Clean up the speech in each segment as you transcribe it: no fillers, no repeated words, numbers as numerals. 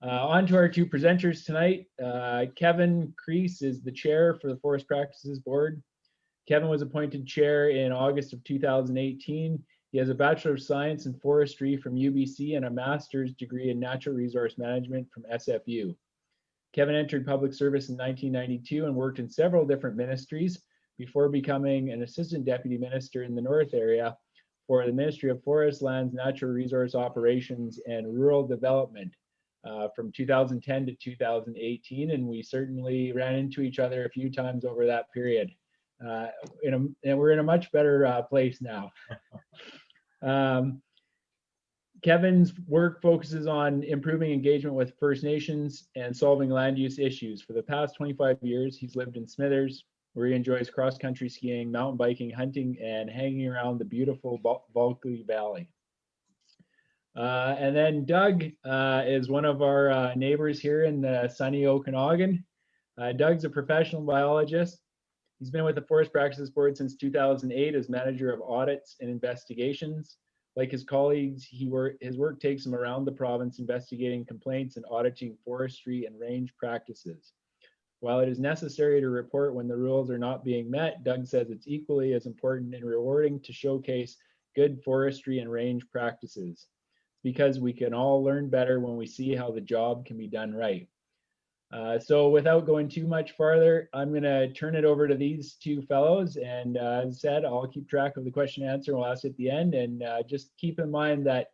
On to our two presenters tonight. Kevin Kriese is the chair for the Forest Practices Board. Kevin was appointed chair in August of 2018. He has a Bachelor of Science in Forestry from UBC and a master's degree in Natural Resource Management from SFU. Kevin entered public service in 1992 and worked in several different ministries before becoming an assistant deputy minister in the North area for the Ministry of Forests, Lands, Natural Resource Operations, and Rural Development from 2010 to 2018. And we certainly ran into each other a few times over that period. And we're in a much better place now. Kevin's work focuses on improving engagement with First Nations and solving land use issues. For the past 25 years, he's lived in Smithers, where he enjoys cross-country skiing, mountain biking, hunting, and hanging around the beautiful Bulkley Valley. And then Doug is one of our neighbors here in the sunny Okanagan. Doug's a professional biologist. He's been with the Forest Practices Board since 2008 as manager of Audits and Investigations. Like his colleagues, his work takes him around the province investigating complaints and auditing forestry and range practices. While it is necessary to report when the rules are not being met, Doug says it's equally as important and rewarding to showcase good forestry and range practices, because we can all learn better when we see how the job can be done right. So without going too much farther, I'm going to turn it over to these two fellows. And as I said, I'll keep track of the question and answer. We'll ask at the end. And just keep in mind that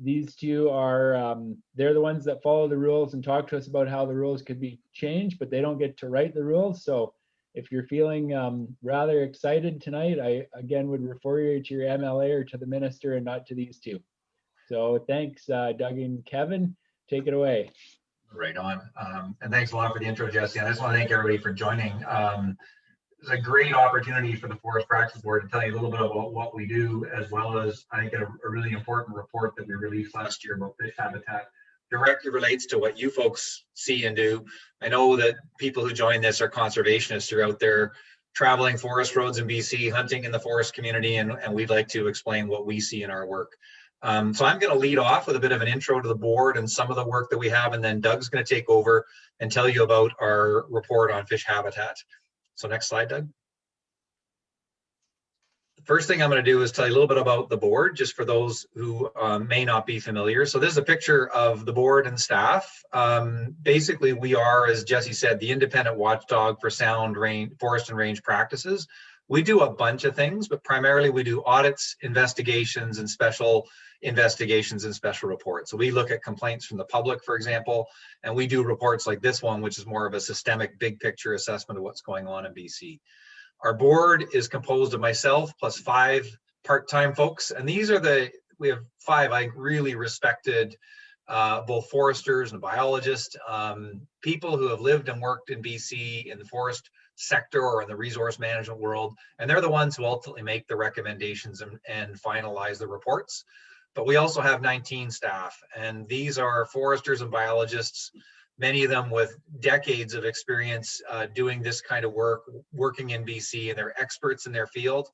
these two are, they're the ones that follow the rules and talk to us about how the rules could be changed, but they don't get to write the rules. So if you're feeling rather excited tonight, I again would refer you to your MLA or to the minister and not to these two. So thanks, Doug and Kevin. Take it away. Right on. And thanks a lot for the intro, Jesse. And I just want to thank everybody for joining. It's a great opportunity for the Forest Practices Board to tell you a little bit about what we do, as well as I think a really important report that we released last year about fish habitat directly relates to what you folks see and do. I know that people who join this are conservationists who are out there traveling forest roads in BC, hunting in the forest community, and we'd like to explain what we see in our work. So I'm going to lead off with a bit of an intro to the board and some of the work that we have, and then Doug's going to take over and tell you about our report on fish habitat. So next slide, Doug. The first thing I'm going to do is tell you a little bit about the board, just for those who may not be familiar. So this is a picture of the board and staff. Basically, we are, as Jesse said, the independent watchdog for sound forest and range practices. We do a bunch of things, but primarily we do audits, investigations, and special investigations and special reports. So we look at complaints from the public, for example, and we do reports like this one, which is more of a systemic big picture assessment of what's going on in BC. Our board is composed of myself plus 5 part-time folks, and these are we have 5 I really respected both foresters and biologists, people who have lived and worked in BC in the forest sector or in the resource management world, and they're the ones who ultimately make the recommendations and finalize the reports. But we also have 19 staff, and these are foresters and biologists, many of them with decades of experience doing this kind of work, working in BC, and they're experts in their field.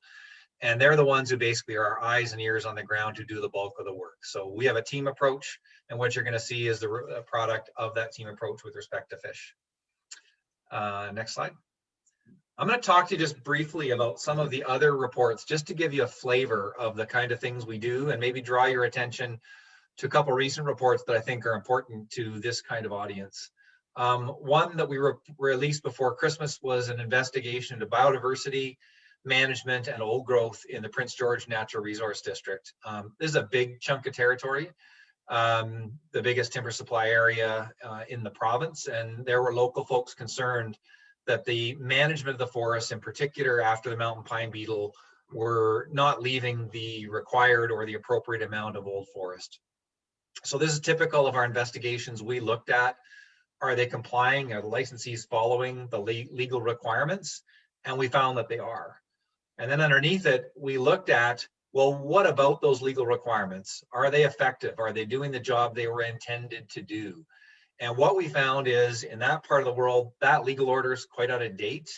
And they're the ones who basically are our eyes and ears on the ground who do the bulk of the work. So we have a team approach, and what you're going to see is the product of that team approach with respect to fish. Next slide. I'm going to talk to you just briefly about some of the other reports, just to give you a flavor of the kind of things we do, and maybe draw your attention to a couple recent reports that I think are important to this kind of audience. One that we released before Christmas was an investigation into biodiversity management and old growth in the Prince George Natural Resource District. This is a big chunk of territory, the biggest timber supply area in the province, and there were local folks concerned that the management of the forest, in particular after the mountain pine beetle, were not leaving the required or the appropriate amount of old forest. So this is typical of our investigations. We looked at, are they complying, are the licensees following the legal requirements? And we found that they are. And then underneath it, we looked at, well, what about those legal requirements? Are they effective? Are they doing the job they were intended to do? And what we found is, in that part of the world, that legal order is quite out of date.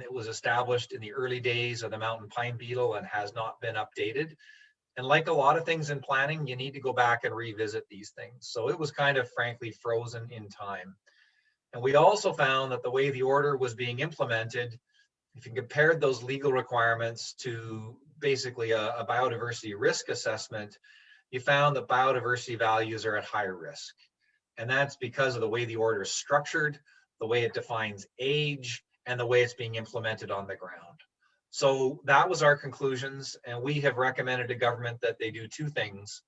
It was established in the early days of the mountain pine beetle and has not been updated. And like a lot of things in planning, you need to go back and revisit these things. So it was kind of frankly frozen in time. And we also found that the way the order was being implemented, if you compared those legal requirements to basically a biodiversity risk assessment, you found that biodiversity values are at higher risk. And that's because of the way the order is structured, the way it defines age, and the way it's being implemented on the ground. So that was our conclusions, and we have recommended to government that they do two things.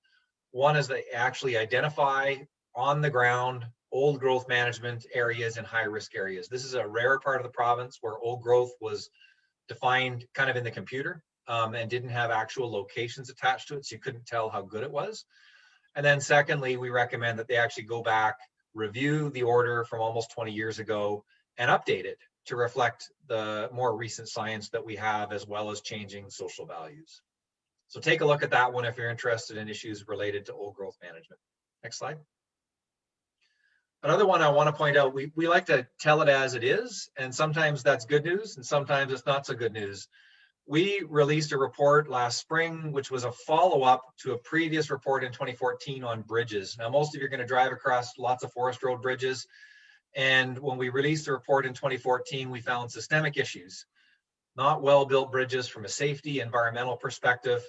One is they actually identify on the ground old growth management areas and high risk areas. This is a rare part of the province where old growth was defined kind of in the computer and didn't have actual locations attached to it, so you couldn't tell how good it was. And then secondly, we recommend that they actually go back, review the order from almost 20 years ago and update it to reflect the more recent science that we have, as well as changing social values. So take a look at that one if you're interested in issues related to old growth management. Next slide. Another one I want to point out, we like to tell it as it is, and sometimes that's good news and sometimes it's not so good news. We released a report last spring, which was a follow-up to a previous report in 2014 on bridges. Now, most of you are going to drive across lots of forest road bridges. And when we released the report in 2014, we found systemic issues, not well-built bridges from a safety, environmental perspective,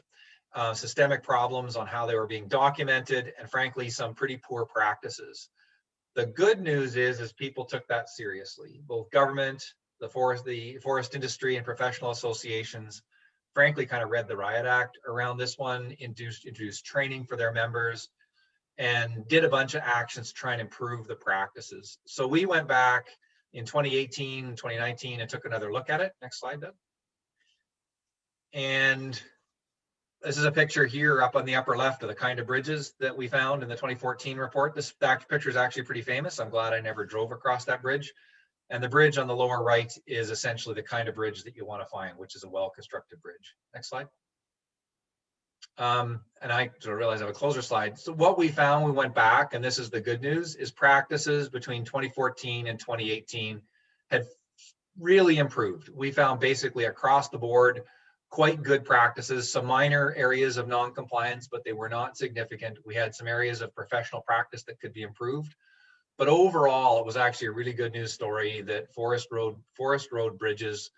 systemic problems on how they were being documented, and frankly, some pretty poor practices. The good news is people took that seriously. Both government, the forest industry, and professional associations, frankly, kind of read the riot act around this one, introduced training for their members, and did a bunch of actions to try and improve the practices. So we went back in 2018, 2019, and took another look at it. Next slide, Doug. And this is a picture here up on the upper left of the kind of bridges that we found in the 2014 report. This picture is actually pretty famous. I'm glad I never drove across that bridge. And the bridge on the lower right is essentially the kind of bridge that you want to find, which is a well-constructed bridge. Next slide. And I sort of realized I have a closer slide. So what we found, we went back, and this is the good news, is practices between 2014 and 2018 had really improved. We found basically across the board quite good practices, some minor areas of non-compliance, but they were not significant. We had some areas of professional practice that could be improved. But overall, it was actually a really good news story that forest road bridges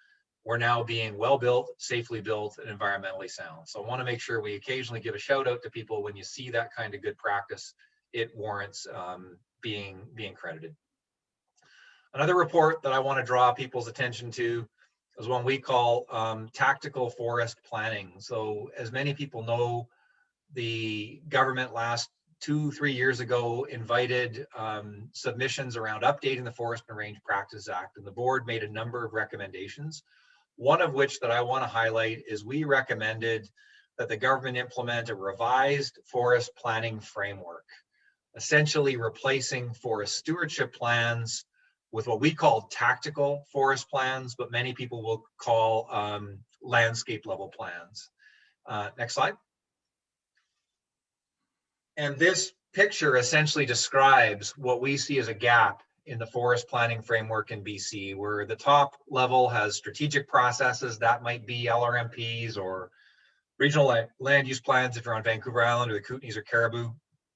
were now being well built, safely built, and environmentally sound. So I want to make sure we occasionally give a shout out to people when you see that kind of good practice. It warrants being credited. Another report that I want to draw people's attention to is one we call tactical forest planning. So as many people know, the government last 2-3 years ago invited submissions around updating the Forest and Range Practices Act, and the board made a number of recommendations. One of which that I want to highlight is we recommended that the government implement a revised forest planning framework, essentially replacing forest stewardship plans with what we call tactical forest plans, but many people will call landscape level plans. Next slide. And this picture essentially describes what we see as a gap in the forest planning framework in BC, where the top level has strategic processes that might be LRMPs or regional land use plans if you're on Vancouver Island or the Kootenays or Caribou.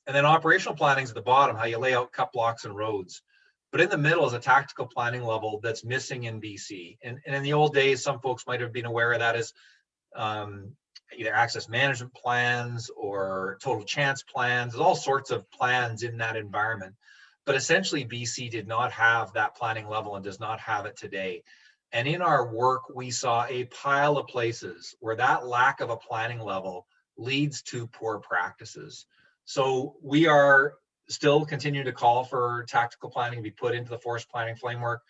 And then operational planning is at the bottom, how you lay out cut blocks and roads. But in the middle is a tactical planning level that's missing in BC. And in the old days, some folks might have been aware of that as either access management plans or total chance plans. There's all sorts of plans in that environment. But essentially, BC did not have that planning level and does not have it today. And in our work, we saw a pile of places where that lack of a planning level leads to poor practices. So we are still continuing to call for tactical planning to be put into the forest planning framework.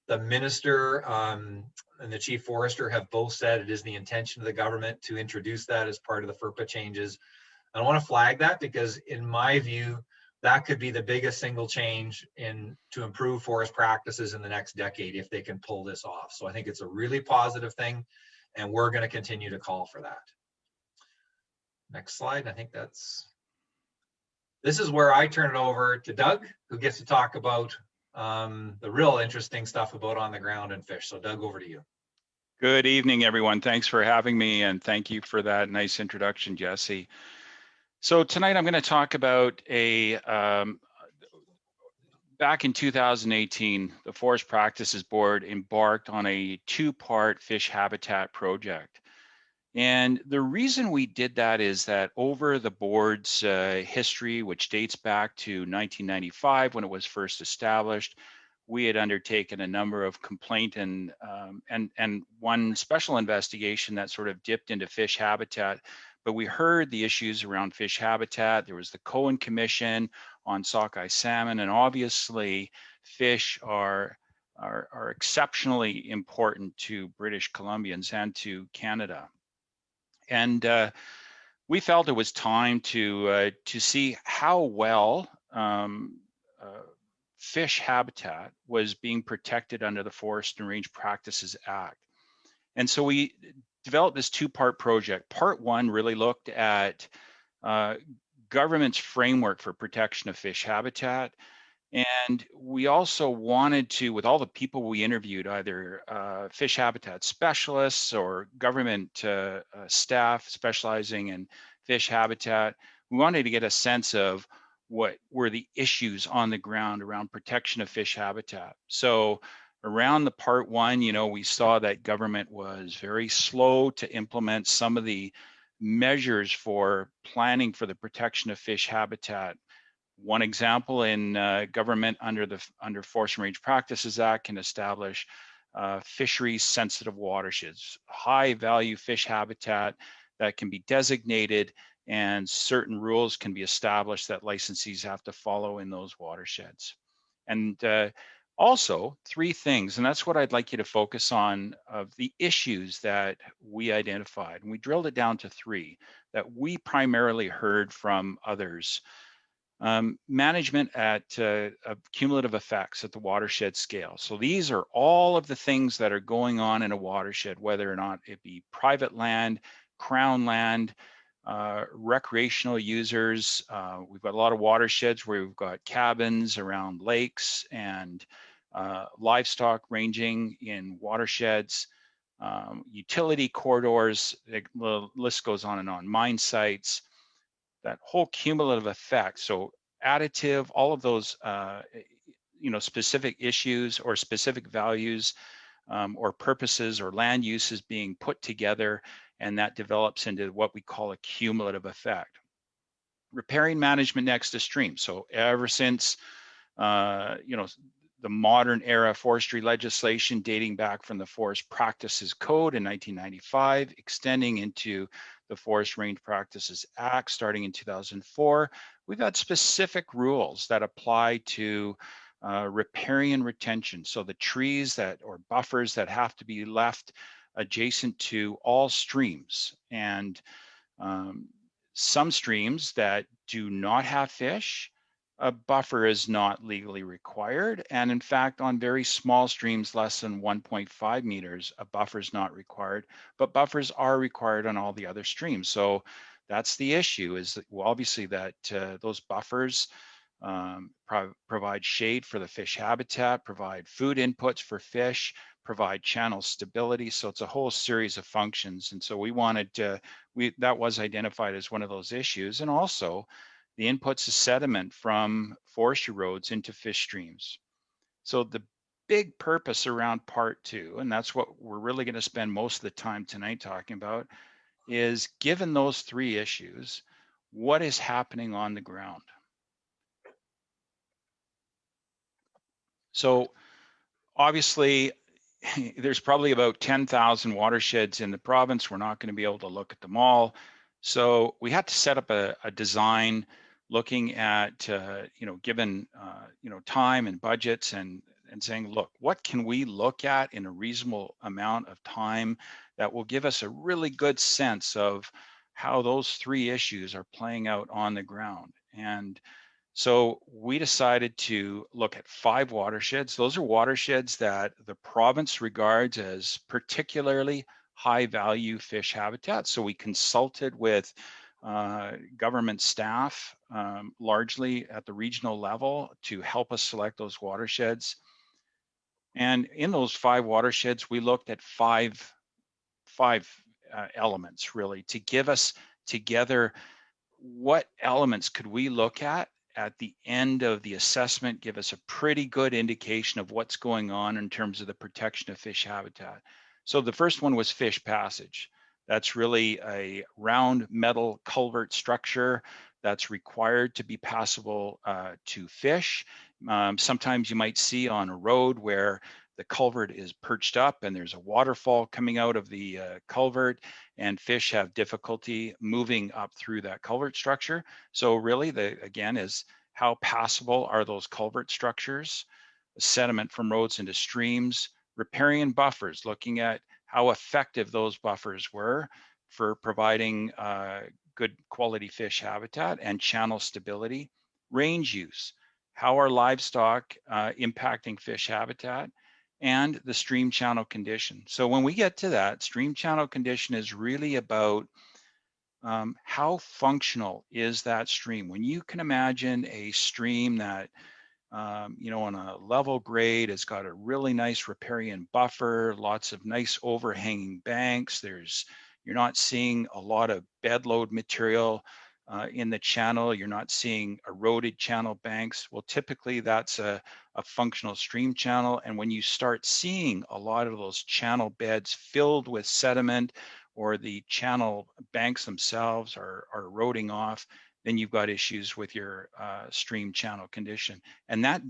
The minister and the chief forester have both said it is the intention of the government to introduce that as part of the FERPA changes. I want to flag that because in my view, that could be the biggest single change to improve forest practices in the next decade if they can pull this off. So I think it's a really positive thing, and we're going to continue to call for that. Next slide. I think this is where I turn it over to Doug, who gets to talk about the real interesting stuff about on the ground and fish. So Doug, over to you. Good evening, everyone. Thanks for having me, and thank you for that nice introduction, Jesse. So tonight I'm going to talk about back in 2018, the Forest Practices Board embarked on a two-part fish habitat project. And the reason we did that is that over the board's history, which dates back to 1995 when it was first established, we had undertaken a number of complaint and one special investigation that sort of dipped into fish habitat. But we heard the issues around fish habitat. There was the Cohen Commission on sockeye salmon, and obviously fish are exceptionally important to British Columbians and to Canada. And we felt it was time to see how well fish habitat was being protected under the Forest and Range Practices Act. And so we developed this two-part project. Part one really looked at government's framework for protection of fish habitat. And we also wanted to, with all the people we interviewed, either fish habitat specialists or government staff specializing in fish habitat, we wanted to get a sense of what were the issues on the ground around protection of fish habitat. So around the part one, you know, we saw that government was very slow to implement some of the measures for planning for the protection of fish habitat. One example in government under Forest and Range Practices Act can establish fisheries sensitive watersheds, high value fish habitat that can be designated, and certain rules can be established that licensees have to follow in those watersheds. And also three things, and that's what I'd like you to focus on, of the issues that we identified. And we drilled it down to three that we primarily heard from others. Management of cumulative effects at the watershed scale. So these are all of the things that are going on in a watershed, whether or not it be private land, crown land, recreational users. We've got a lot of watersheds where we've got cabins around lakes and livestock ranging in watersheds, utility corridors, the list goes on and on, mine sites, that whole cumulative effect. So additive, all of those, you know, specific issues or specific values or purposes or land uses being put together, and that develops into what we call a cumulative effect. Riparian management next to stream. So ever since, you know, the modern era forestry legislation dating back from the Forest Practices Code in 1995, extending into the Forest Range Practices Act starting in 2004, we've got specific rules that apply to riparian retention. So the trees that or buffers that have to be left adjacent to all streams, and some streams that do not have fish, a buffer is not legally required. And in fact, on very small streams, less than 1.5 meters, a buffer is not required, but buffers are required on all the other streams. So that's the issue, is that, well, obviously that those buffers provide shade for the fish habitat, provide food inputs for fish, provide channel stability. So it's a whole series of functions. And so we wanted to, that was identified as one of those issues. And also, the inputs of sediment from forestry roads into fish streams. So the big purpose around part two, and that's what we're really going to spend most of the time tonight talking about, is given those three issues, what is happening on the ground? So obviously, there's probably about 10,000 watersheds in the province. We're not going to be able to look at them all. So we had to set up a design looking at, you know, given, you know, time and budgets, and saying, look, what can we look at in a reasonable amount of time that will give us a really good sense of how those three issues are playing out on the ground. And so we decided to look at 5 watersheds. Those are watersheds that the province regards as particularly high value fish habitat. So we consulted with government staff, largely at the regional level, to help us select those watersheds. And in those 5 watersheds, we looked at 5 5 elements really to give us together what elements could we look at the end of the assessment, give us a pretty good indication of what's going on in terms of the protection of fish habitat. So the first one was fish passage. That's really a round metal culvert structure that's required to be passable to fish. Sometimes you might see on a road where the culvert is perched up and there's a waterfall coming out of the culvert, and fish have difficulty moving up through that culvert structure. So really, again, is how passable are those culvert structures? Sediment from roads into streams, riparian buffers, looking at how effective those buffers were for providing good quality fish habitat and channel stability. Range use, how are livestock impacting fish habitat? And the stream channel condition. So when we get to that, stream channel condition is really about how functional is that stream. When you can imagine a stream that, you know, on a level grade has got a really nice riparian buffer, lots of nice overhanging banks. You're not seeing a lot of bed load material in the channel. You're not seeing eroded channel banks. Well, typically that's a functional stream channel. And when you start seeing a lot of those channel beds filled with sediment, or the channel banks themselves are eroding off, then you've got issues with your stream channel condition. And that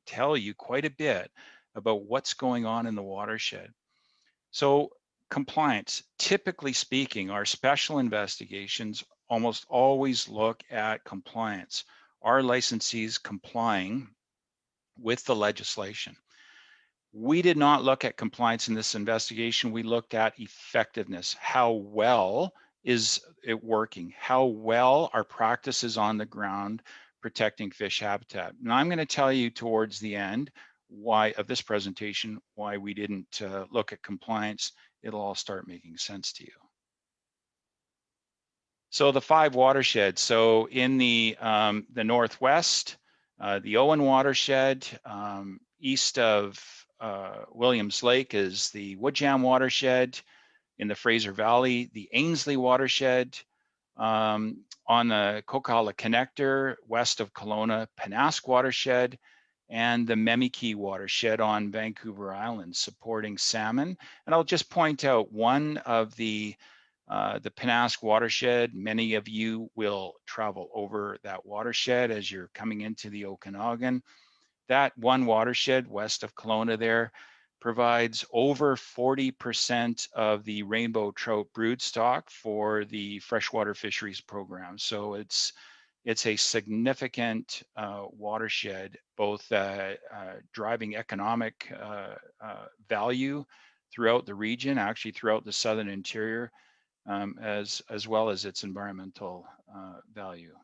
tell you quite a bit about what's going on in the watershed. So compliance, typically speaking, our special investigations almost always look at compliance. Are licensees complying with the legislation? We did not look at compliance in this investigation. We looked at effectiveness. How well is it working? How well are practices on the ground protecting fish habitat? And I'm going to tell you towards the end of this presentation why we didn't look at compliance. It'll all start making sense to you. So the 5 watersheds. So in the Northwest, the Owen watershed, east of Williams Lake is the Woodjam watershed. In the Fraser Valley, the Ainsley watershed. On the Coquihalla Connector, west of Kelowna, Pennask watershed, and the Memikee watershed on Vancouver Island, supporting salmon. And I'll just point out one of the Pennask watershed. Many of you will travel over that watershed as you're coming into the Okanagan. That one watershed west of Kelowna there provides over 40% of the rainbow trout brood stock for the freshwater fisheries program. So it's a significant watershed, both driving economic value throughout the region, actually throughout the southern interior, as well as its environmental value.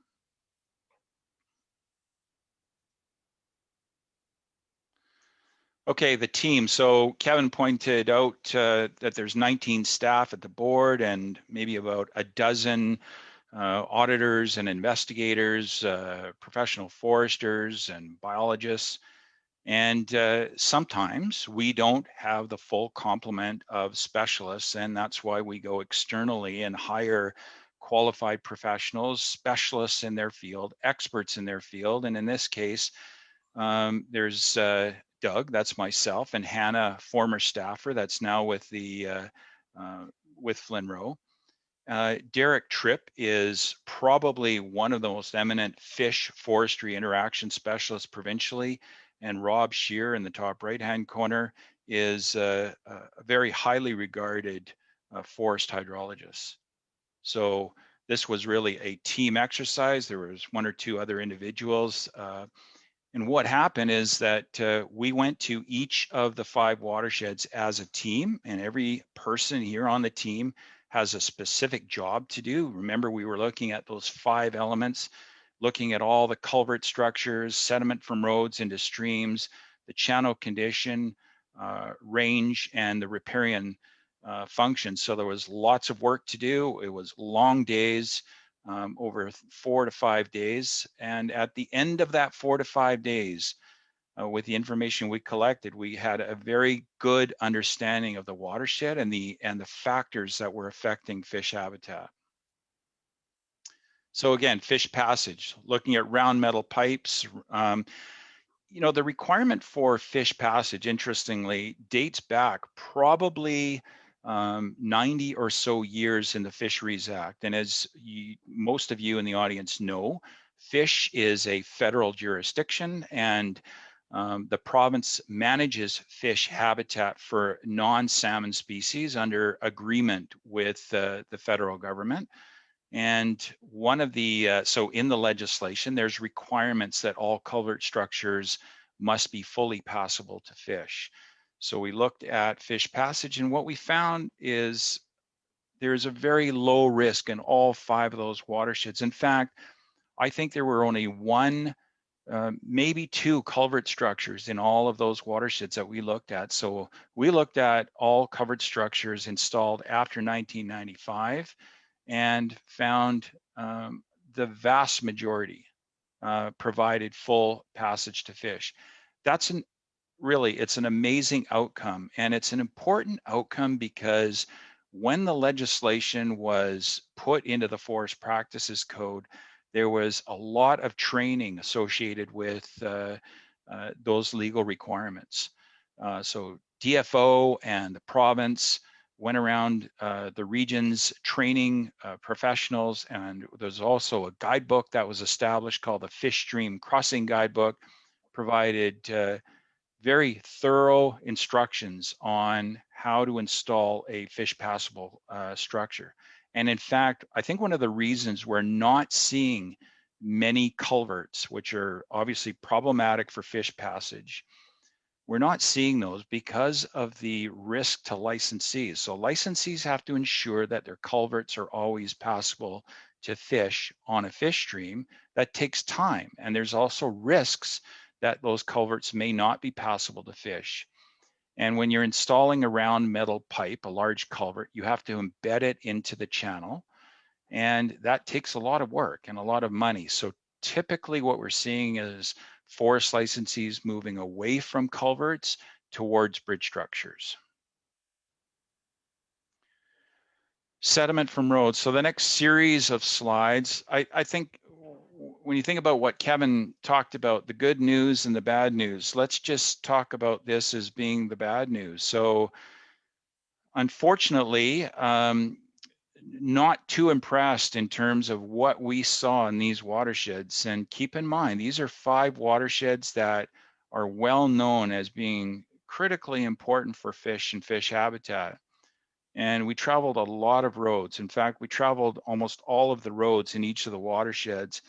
Okay, the team. So Kevin pointed out that there's 19 staff at the board and maybe about a dozen auditors and investigators, professional foresters and biologists. And sometimes we don't have the full complement of specialists, and that's why we go externally and hire qualified professionals, specialists in their field, experts in their field. And in this case, there's Doug, that's myself, and Hannah, former staffer, that's now with the with Flynn Rowe. Derek Tripp is probably one of the most eminent fish forestry interaction specialists provincially, and Rob Shear in the top right-hand corner is a very highly regarded forest hydrologist. So this was really a team exercise. There was 1 or 2 other individuals. And what happened is that we went to each of the 5 watersheds as a team, and every person here on the team has a specific job to do. Remember, we were looking at those 5 elements, looking at all the culvert structures, sediment from roads into streams, the channel condition, range, and the riparian function. So there was lots of work to do. It was long days. Over 4 to 5 days. And at the end of that 4 to 5 days, with the information we collected, we had a very good understanding of the watershed and the factors that were affecting fish habitat. So again, fish passage, looking at round metal pipes. You know, the requirement for fish passage, interestingly, dates back probably 90 or so years in the Fisheries Act. And as most of you in the audience know, fish is a federal jurisdiction, and the province manages fish habitat for non-salmon species under agreement with the federal government. And one of the, so in the legislation, there's requirements that all culvert structures must be fully passable to fish. So we looked at fish passage, and what we found is there's a very low risk in all 5 of those watersheds. In fact, I think there were only 1, maybe 2 culvert structures in all of those watersheds that we looked at. So we looked at all culvert structures installed after 1995 and found the vast majority provided full passage to fish. That's it's an amazing outcome, and it's an important outcome because when the legislation was put into the Forest Practices Code, there was a lot of training associated with those legal requirements. So DFO and the province went around the regions training professionals, and there's also a guidebook that was established called the Fish Stream Crossing Guidebook, provided very thorough instructions on how to install a fish passable structure. And in fact, I think one of the reasons we're not seeing many culverts, which are obviously problematic for fish passage, we're not seeing those because of the risk to licensees. So licensees have to ensure that their culverts are always passable to fish on a fish stream. That takes time, and there's also risks that those culverts may not be passable to fish. And when you're installing a round metal pipe, a large culvert, you have to embed it into the channel, and that takes a lot of work and a lot of money. So typically what we're seeing is forest licensees moving away from culverts towards bridge structures. Sediment from roads. So the next series of slides, I think when you think about what Kevin talked about, the good news and the bad news, let's just talk about this as being the bad news. So unfortunately, not too impressed in terms of what we saw in these watersheds. And keep in mind, these are 5 watersheds that are well known as being critically important for fish and fish habitat. And we traveled a lot of roads. In fact, we traveled almost all of the roads in each of the watersheds,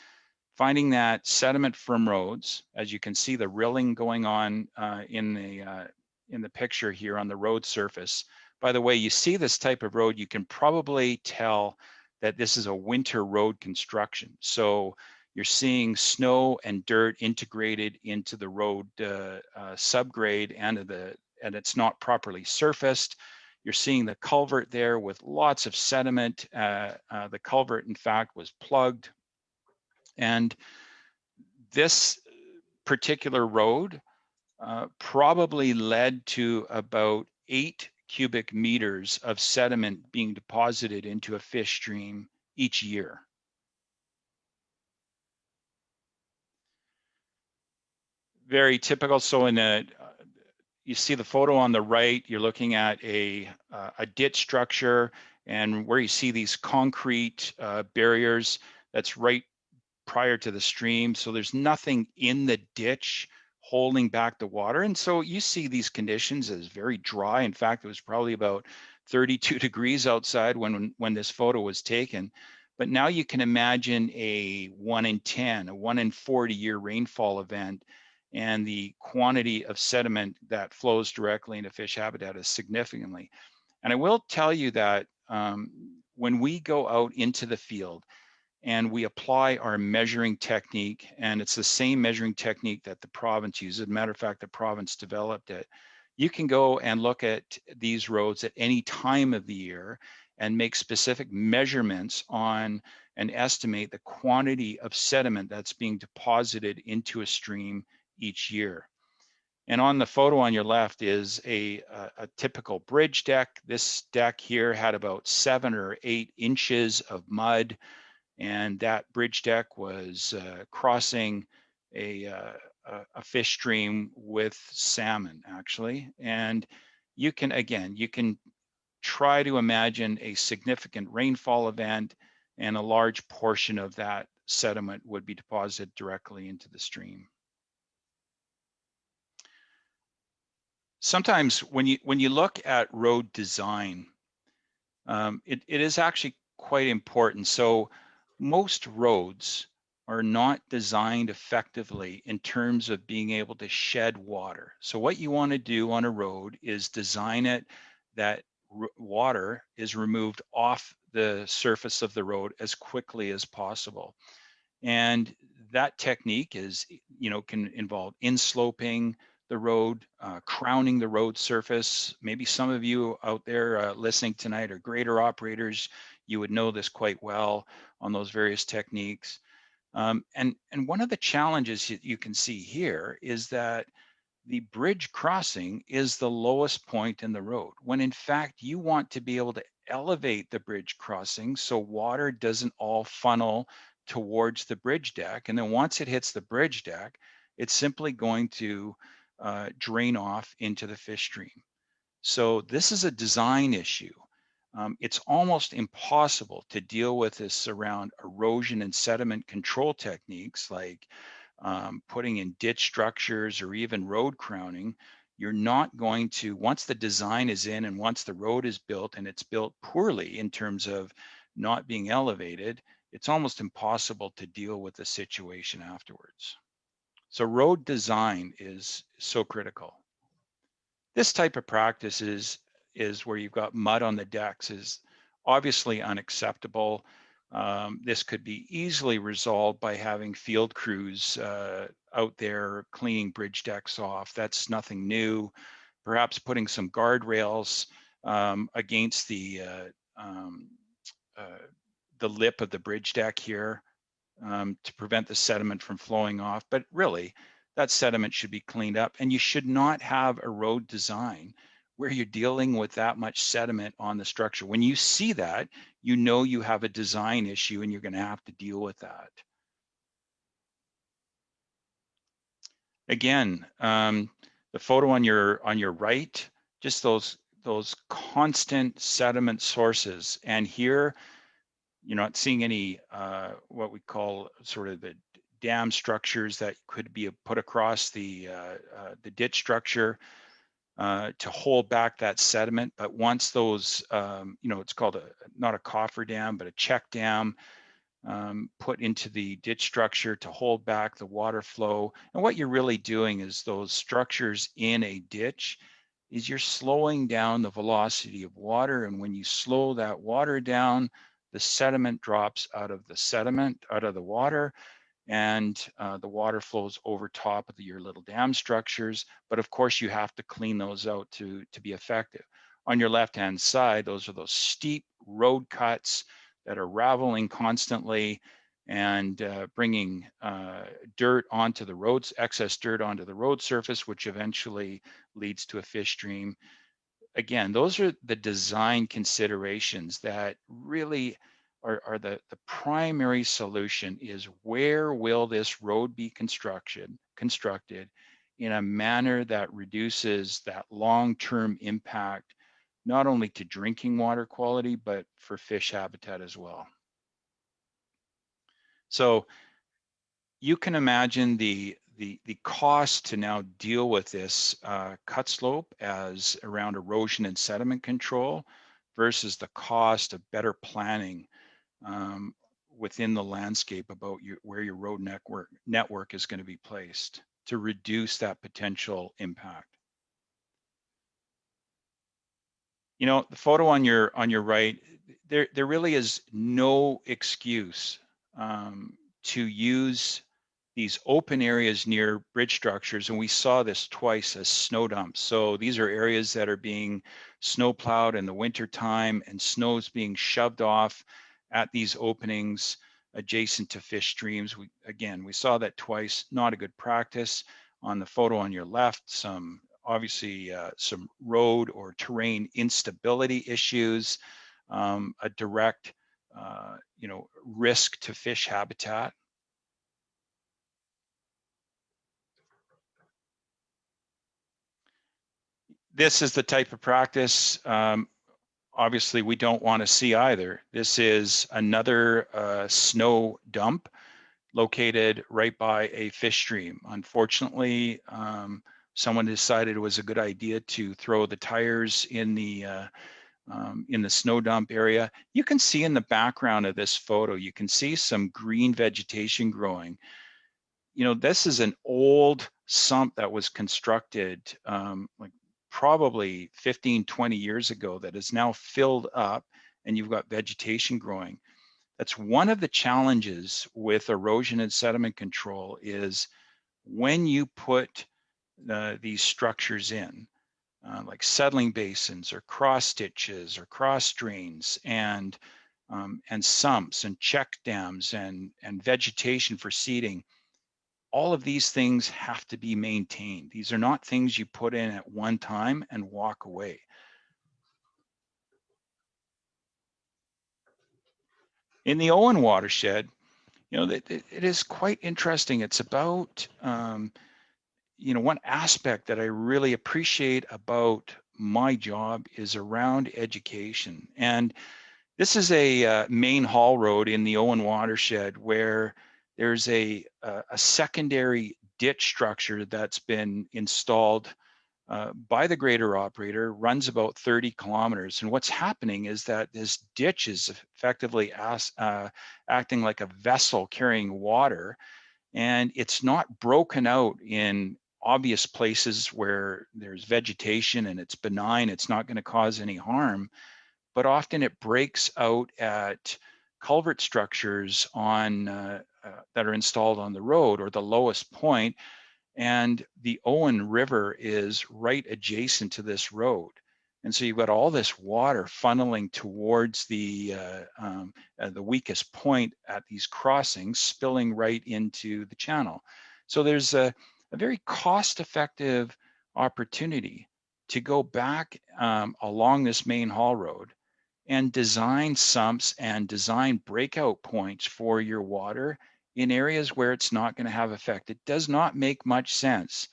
finding that sediment from roads, as you can see the rilling going on in the picture here on the road surface. By the way, you see this type of road, you can probably tell that this is a winter road construction. So you're seeing snow and dirt integrated into the road subgrade and it's not properly surfaced. You're seeing the culvert there with lots of sediment. The culvert, in fact, was plugged. And this particular road probably led to about 8 cubic meters of sediment being deposited into a fish stream each year. Very typical. So you see the photo on the right, you're looking at a ditch structure, and where you see these concrete barriers, that's right prior to the stream. So there's nothing in the ditch holding back the water. And so you see these conditions as very dry. In fact, it was probably about 32 degrees outside when this photo was taken. But now you can imagine a 1 in 10, a 1 in 40 year rainfall event, and the quantity of sediment that flows directly into fish habitat is significantly. And I will tell you that when we go out into the field and we apply our measuring technique, and it's the same measuring technique that the province uses. As a matter of fact, the province developed it. You can go and look at these roads at any time of the year and make specific measurements on and estimate the quantity of sediment that's being deposited into a stream each year. And on the photo on your left is a typical bridge deck. This deck here had about 7 or 8 inches of mud, and that bridge deck was crossing a fish stream with salmon, actually. And you can, again, you can try to imagine a significant rainfall event, and a large portion of that sediment would be deposited directly into the stream. Sometimes when you look at road design, it is actually quite important. So most roads are not designed effectively in terms of being able to shed water. So what you want to do on a road is design it that water is removed off the surface of the road as quickly as possible. And that technique is, can involve insloping the road, crowning the road surface. Maybe some of you out there listening tonight are grader operators. You would know this quite well on those various techniques. And one of the challenges you can see here is that the bridge crossing is the lowest point in the road, when in fact you want to be able to elevate the bridge crossing so water doesn't all funnel towards the bridge deck. And then once it hits the bridge deck, it's simply going to drain off into the fish stream. So this is a design issue. It's almost impossible to deal with this around erosion and sediment control techniques like putting in ditch structures or even road crowning. You're not going to, once the design is in and once the road is built and it's built poorly in terms of not being elevated, it's almost impossible to deal with the situation afterwards. So road design is so critical. This type of practice is where you've got mud on the decks is obviously unacceptable. This could be easily resolved by having field crews out there cleaning bridge decks off. That's nothing new. Perhaps putting some guardrails against the lip of the bridge deck here to prevent the sediment from flowing off. But really, that sediment should be cleaned up, and you should not have a road design where you're dealing with that much sediment on the structure. When you see that, you know you have a design issue and you're going to have to deal with that. Again, the photo on your right, just those constant sediment sources. And here, you're not seeing any what we call sort of the dam structures that could be put across the ditch structure to hold back that sediment. But once those, it's called not a coffer dam, but a check dam, put into the ditch structure to hold back the water flow. And what you're really doing is those structures in a ditch is you're slowing down the velocity of water. And when you slow that water down, the sediment drops out of the water, and the water flows over top of your little dam structures. But of course, you have to clean those out to be effective. On your left-hand side, those are those steep road cuts that are raveling constantly and bringing dirt onto the roads, excess dirt onto the road surface, which eventually leads to a fish stream. Again, those are the design considerations that really are the primary solution is where will this road be constructed in a manner that reduces that long-term impact, not only to drinking water quality, but for fish habitat as well. So you can imagine the cost to now deal with this cut slope as around erosion and sediment control versus the cost of better planning within the landscape about where your road network is going to be placed to reduce that potential impact. The photo on your right, there really is no excuse to use these open areas near bridge structures, and we saw this twice as snow dumps. So these are areas that are being snow plowed in the winter time, and snow is being shoved off at these openings adjacent to fish streams. We saw that twice, not a good practice. on the photo on your left, some obviously some road or terrain instability issues, a direct risk to fish habitat. This is the type of practice obviously we don't want to see either. This is another snow dump located right by a fish stream. Unfortunately, someone decided it was a good idea to throw the tires in the snow dump area. You can see in the background of this photo, you can see some green vegetation growing. This is an old sump that was constructed like probably 15, 20 years ago that is now filled up, and you've got vegetation growing. That's one of the challenges with erosion and sediment control is when you put these structures in, like settling basins or cross stitches or cross drains and sumps and check dams and vegetation for seeding. All of these things have to be maintained. These are not things you put in at one time and walk away. In the Owen watershed, it is quite interesting. It's about, one aspect that I really appreciate about my job is around education. And this is a main haul road in the Owen watershed where there's a secondary ditch structure that's been installed by the grader operator, runs about 30 kilometers. And what's happening is that this ditch is effectively acting like a vessel carrying water, and it's not broken out in obvious places where there's vegetation and it's benign, it's not going to cause any harm, but often it breaks out at culvert structures on that are installed on the road or the lowest point, and the Owen River is right adjacent to this road. And so you've got all this water funneling towards the weakest point at these crossings, spilling right into the channel. So there's a very cost-effective opportunity to go back along this main haul road and design sumps and design breakout points for your water in areas where it's not going to have effect. It does not make much sense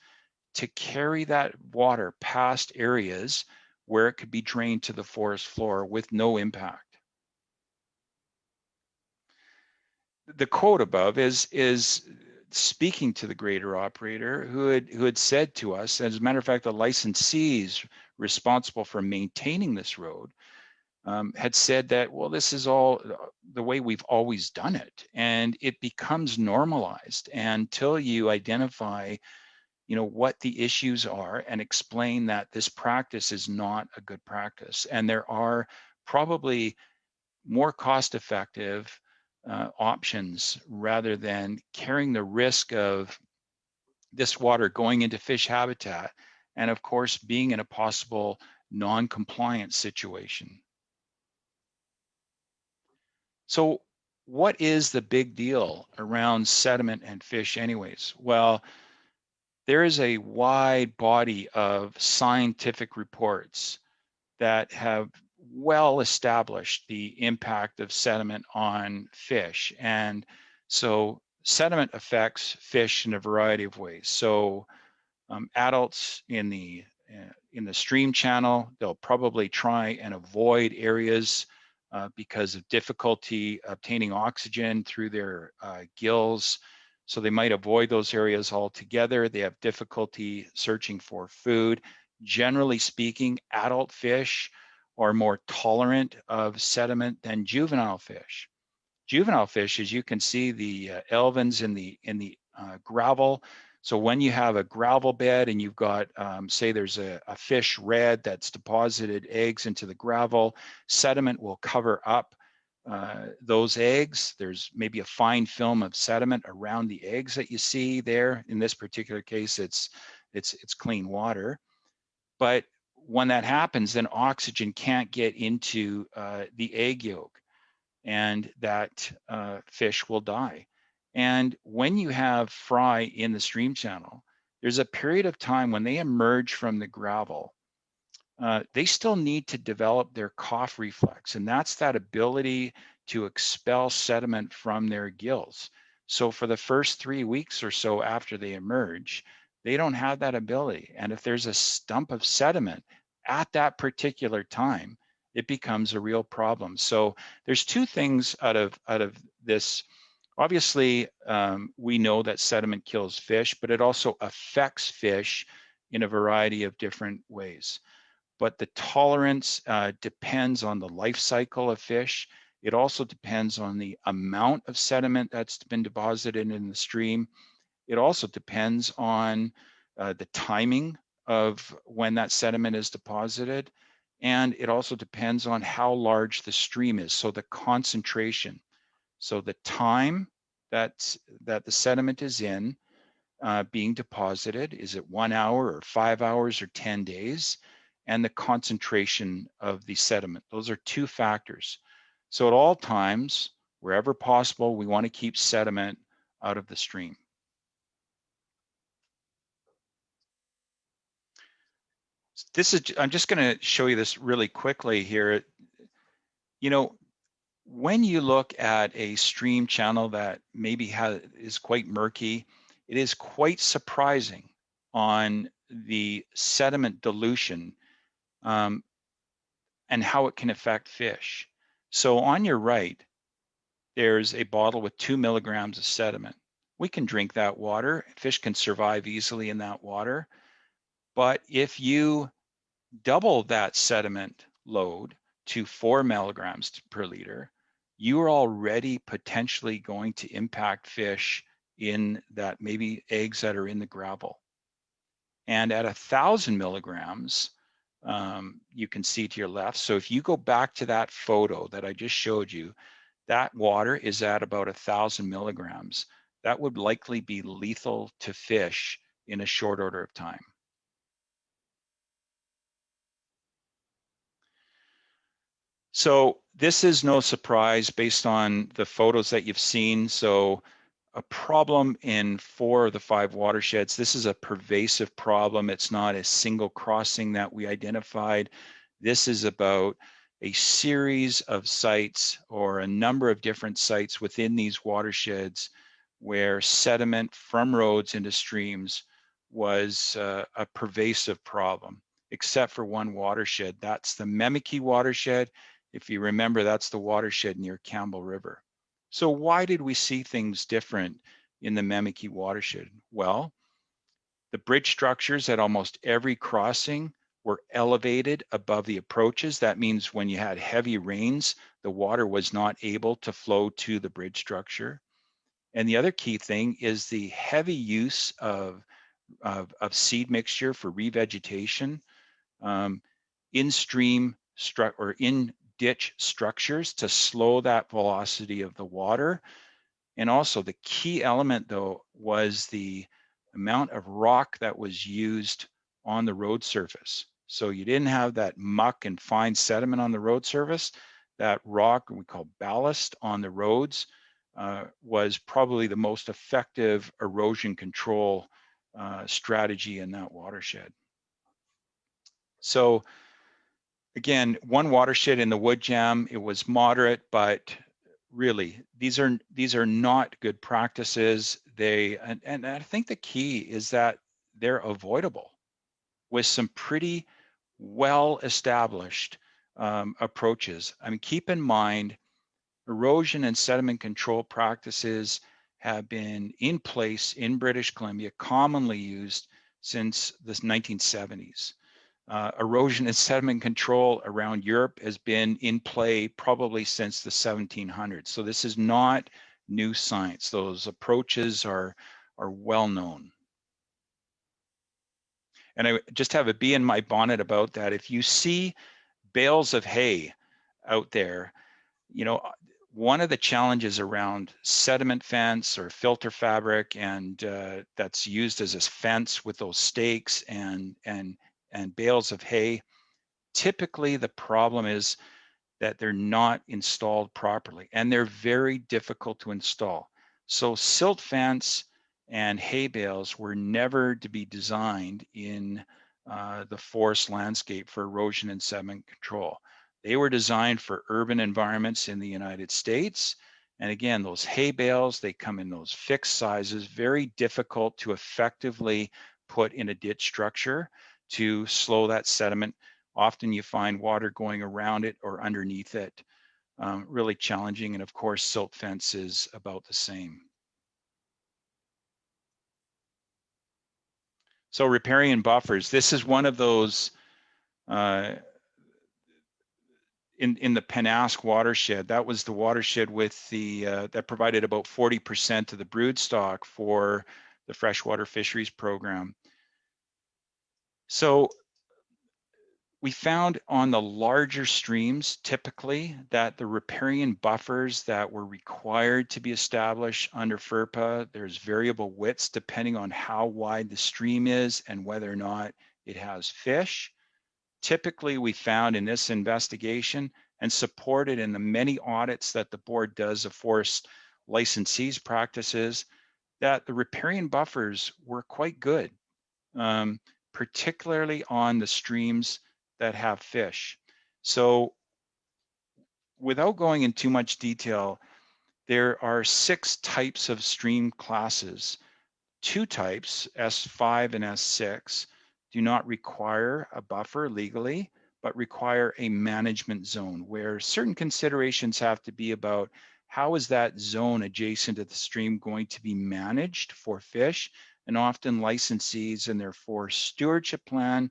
to carry that water past areas where it could be drained to the forest floor with no impact. The quote above is speaking to the grader operator who had said to us, as a matter of fact, the licensees responsible for maintaining this road had said that, well, this is all the way we've always done it, and it becomes normalized until you identify, what the issues are and explain that this practice is not a good practice. And there are probably more cost-effective options rather than carrying the risk of this water going into fish habitat and, of course, being in a possible non-compliant situation. So what is the big deal around sediment and fish anyways? Well, there is a wide body of scientific reports that have well established the impact of sediment on fish. And so sediment affects fish in a variety of ways. So adults in the stream channel, they'll probably try and avoid areas because of difficulty obtaining oxygen through their gills. So they might avoid those areas altogether. They have difficulty searching for food. Generally speaking, adult fish are more tolerant of sediment than juvenile fish. Juvenile fish, as you can see, the elvins in the gravel. So when you have a gravel bed and you've got, say there's a fish red that's deposited eggs into the gravel, sediment will cover up those eggs. There's maybe a fine film of sediment around the eggs that you see there. In this particular case, it's clean water. But when that happens, then oxygen can't get into the egg yolk, and that fish will die. And when you have fry in the stream channel, there's a period of time when they emerge from the gravel, they still need to develop their cough reflex, and that's that ability to expel sediment from their gills. So for the first 3 weeks or so after they emerge, they don't have that ability. And if there's a stump of sediment at that particular time, it becomes a real problem. So there's two things out of this. Obviously, we know that sediment kills fish, but it also affects fish in a variety of different ways. But the tolerance depends on the life cycle of fish. It also depends on the amount of sediment that's been deposited in the stream. It also depends on the timing of when that sediment is deposited. And it also depends on how large the stream is, so the concentration. So the time that the sediment is in being deposited, is it 1 hour or 5 hours or 10 days? And the concentration of the sediment. Those are two factors. So at all times, wherever possible, we want to keep sediment out of the stream. I'm just going to show you this really quickly here. You know, when you look at a stream channel that maybe is quite murky, it is quite surprising on the sediment dilution and how it can affect fish. So on your right, there's a bottle with 2 milligrams of sediment. We can drink that water. Fish can survive easily in that water. But if you double that sediment load to 4 milligrams per liter, you are already potentially going to impact fish in that, maybe eggs that are in the gravel. And at 1,000 milligrams, you can see to your left. So if you go back to that photo that I just showed you, that water is at about 1,000 milligrams. That would likely be lethal to fish in a short order of time. So this is no surprise based on the photos that you've seen. So a problem in 4 of the 5 watersheds. This is a pervasive problem. It's not a single crossing that we identified. This is about a series of sites, or a number of different sites within these watersheds, where sediment from roads into streams was a pervasive problem, except for one watershed. That's the Memeki watershed. If you remember, that's the watershed near Campbell River. So why did we see things different in the Memeki watershed? Well, the bridge structures at almost every crossing were elevated above the approaches. That means when you had heavy rains, the water was not able to flow to the bridge structure. And the other key thing is the heavy use of seed mixture for revegetation in-stream or in ditch structures to slow that velocity of the water. And also the key element, though, was the amount of rock that was used on the road surface. So you didn't have that muck and fine sediment on the road surface. That rock, we call ballast on the roads, was probably the most effective erosion control strategy in that watershed. So again, one watershed in the wood jam, it was moderate, but really these are not good practices. And I think the key is that they're avoidable with some pretty well-established approaches. I mean, keep in mind, erosion and sediment control practices have been in place in British Columbia, commonly used since the 1970s. Erosion and sediment control around Europe has been in play probably since the 1700s. So this is not new science. Those approaches are well known. And I just have a bee in my bonnet about that. If you see bales of hay out there, you know, one of the challenges around sediment fence or filter fabric, and that's used as a fence with those stakes and bales of hay, typically the problem is that they're not installed properly, and they're very difficult to install. So silt fence and hay bales were never to be designed in the forest landscape for erosion and sediment control. They were designed for urban environments in the United States. And again, those hay bales, they come in those fixed sizes, very difficult to effectively put in a ditch structure to slow that sediment. Often you find water going around it or underneath it. Really challenging. And of course, silt fence is about the same. So riparian buffers, this is one of those in the Pennask watershed. That was the watershed with the that provided about 40% of the brood stock for the freshwater fisheries program. So we found on the larger streams, typically, that the riparian buffers that were required to be established under FERPA, there's variable widths depending on how wide the stream is and whether or not it has fish. Typically, we found in this investigation and supported in the many audits that the board does of forest licensees practices, that the riparian buffers were quite good, particularly on the streams that have fish. So without going in too much detail, there are 6 types of stream classes. 2 types, S5 and S6, do not require a buffer legally, but require a management zone where certain considerations have to be about how is that zone adjacent to the stream going to be managed for fish. And often licensees in their forest stewardship plan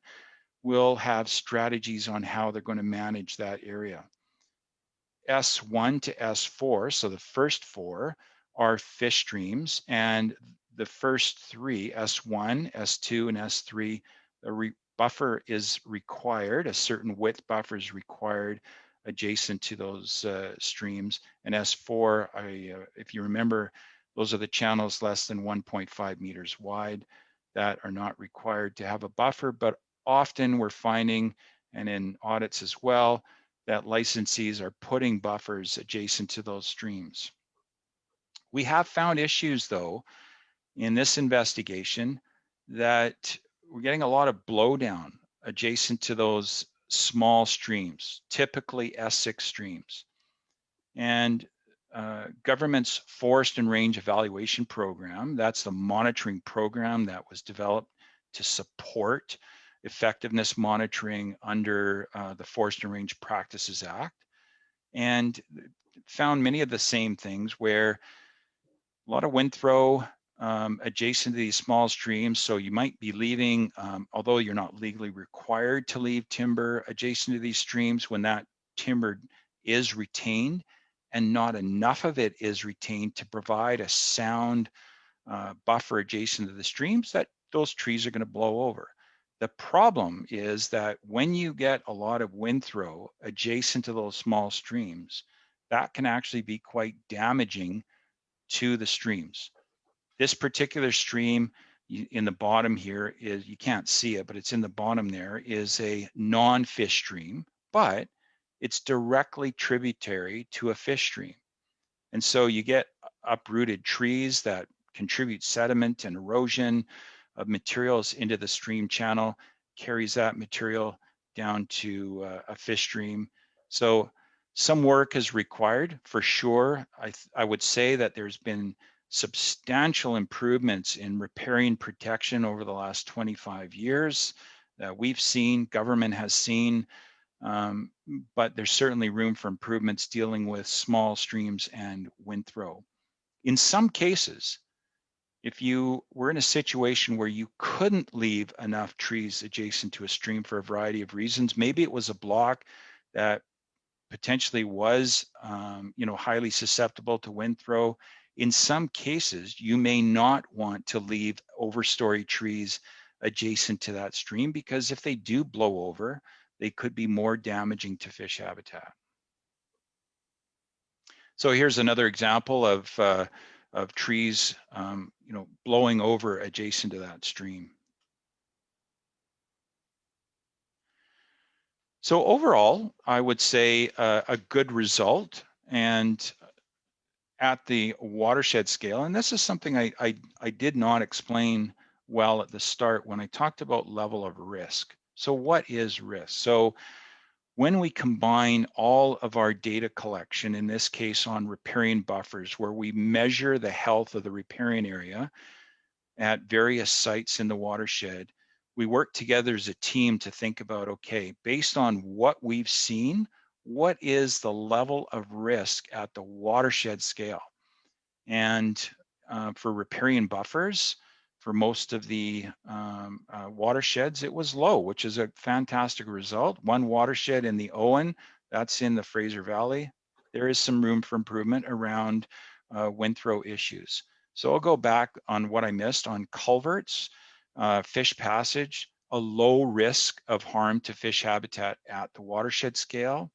will have strategies on how they're going to manage that area. S1 to S4, so the first 4 are fish streams, and the first 3, S1, S2, and S3, the buffer is required, a certain width buffer is required adjacent to those streams, and S4, if you remember, those are the channels less than 1.5 meters wide that are not required to have a buffer, but often we're finding, and in audits as well, that licensees are putting buffers adjacent to those streams. We have found issues, though, in this investigation that we're getting a lot of blowdown adjacent to those small streams, typically S6 streams. And government's Forest and Range Evaluation Program, that's the monitoring program that was developed to support effectiveness monitoring under the Forest and Range Practices Act, and found many of the same things where a lot of wind throw adjacent to these small streams. So you might be leaving, although you're not legally required to leave timber adjacent to these streams, when that timber is retained and not enough of it is retained to provide a sound buffer adjacent to the streams, that those trees are going to blow over. The problem is that when you get a lot of wind throw adjacent to those small streams, that can actually be quite damaging to the streams. This particular stream in the bottom here is, you can't see it, but it's in the bottom there, is a non-fish stream, but it's directly tributary to a fish stream. And so you get uprooted trees that contribute sediment and erosion of materials into the stream channel, carries that material down to a fish stream. So some work is required for sure. I would say that there's been substantial improvements in riparian protection over the last 25 years that we've seen, government has seen, but there's certainly room for improvements dealing with small streams and wind throw. In some cases, if you were in a situation where you couldn't leave enough trees adjacent to a stream for a variety of reasons, maybe it was a block that potentially was highly susceptible to wind throw. In some cases, you may not want to leave overstory trees adjacent to that stream, because if they do blow over, they could be more damaging to fish habitat. So here's another example of trees, blowing over adjacent to that stream. So overall, I would say a good result, and at the watershed scale, and this is something I did not explain well at the start when I talked about level of risk. So what is risk? So when we combine all of our data collection, in this case on riparian buffers, where we measure the health of the riparian area at various sites in the watershed, we work together as a team to think about, okay, based on what we've seen, what is the level of risk at the watershed scale? And for riparian buffers, for most of the watersheds, it was low, which is a fantastic result. One watershed in the Owen, that's in the Fraser Valley, there is some room for improvement around windthrow issues. So I'll go back on what I missed on culverts, fish passage, a low risk of harm to fish habitat at the watershed scale.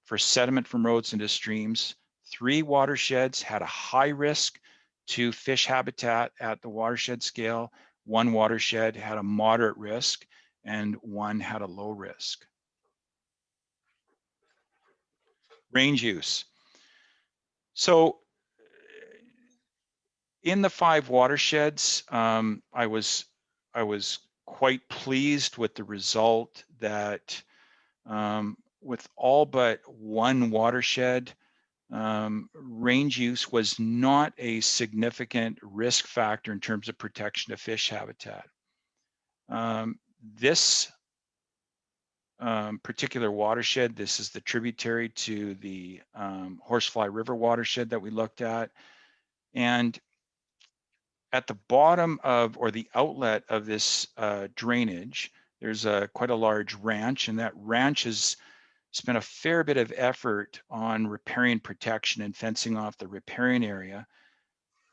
For sediment from roads into streams, 3 watersheds had a high risk to fish habitat at the watershed scale. 1 watershed had a moderate risk and 1 had a low risk. Range use. So in the 5 watersheds, I was quite pleased with the result that with all but 1 watershed, range use was not a significant risk factor in terms of protection of fish habitat. This particular watershed, this is the tributary to the Horsefly River watershed that we looked at. And at the bottom of, or the outlet of this drainage, there's quite a large ranch, and that ranch has spent a fair bit of effort on riparian protection and fencing off the riparian area.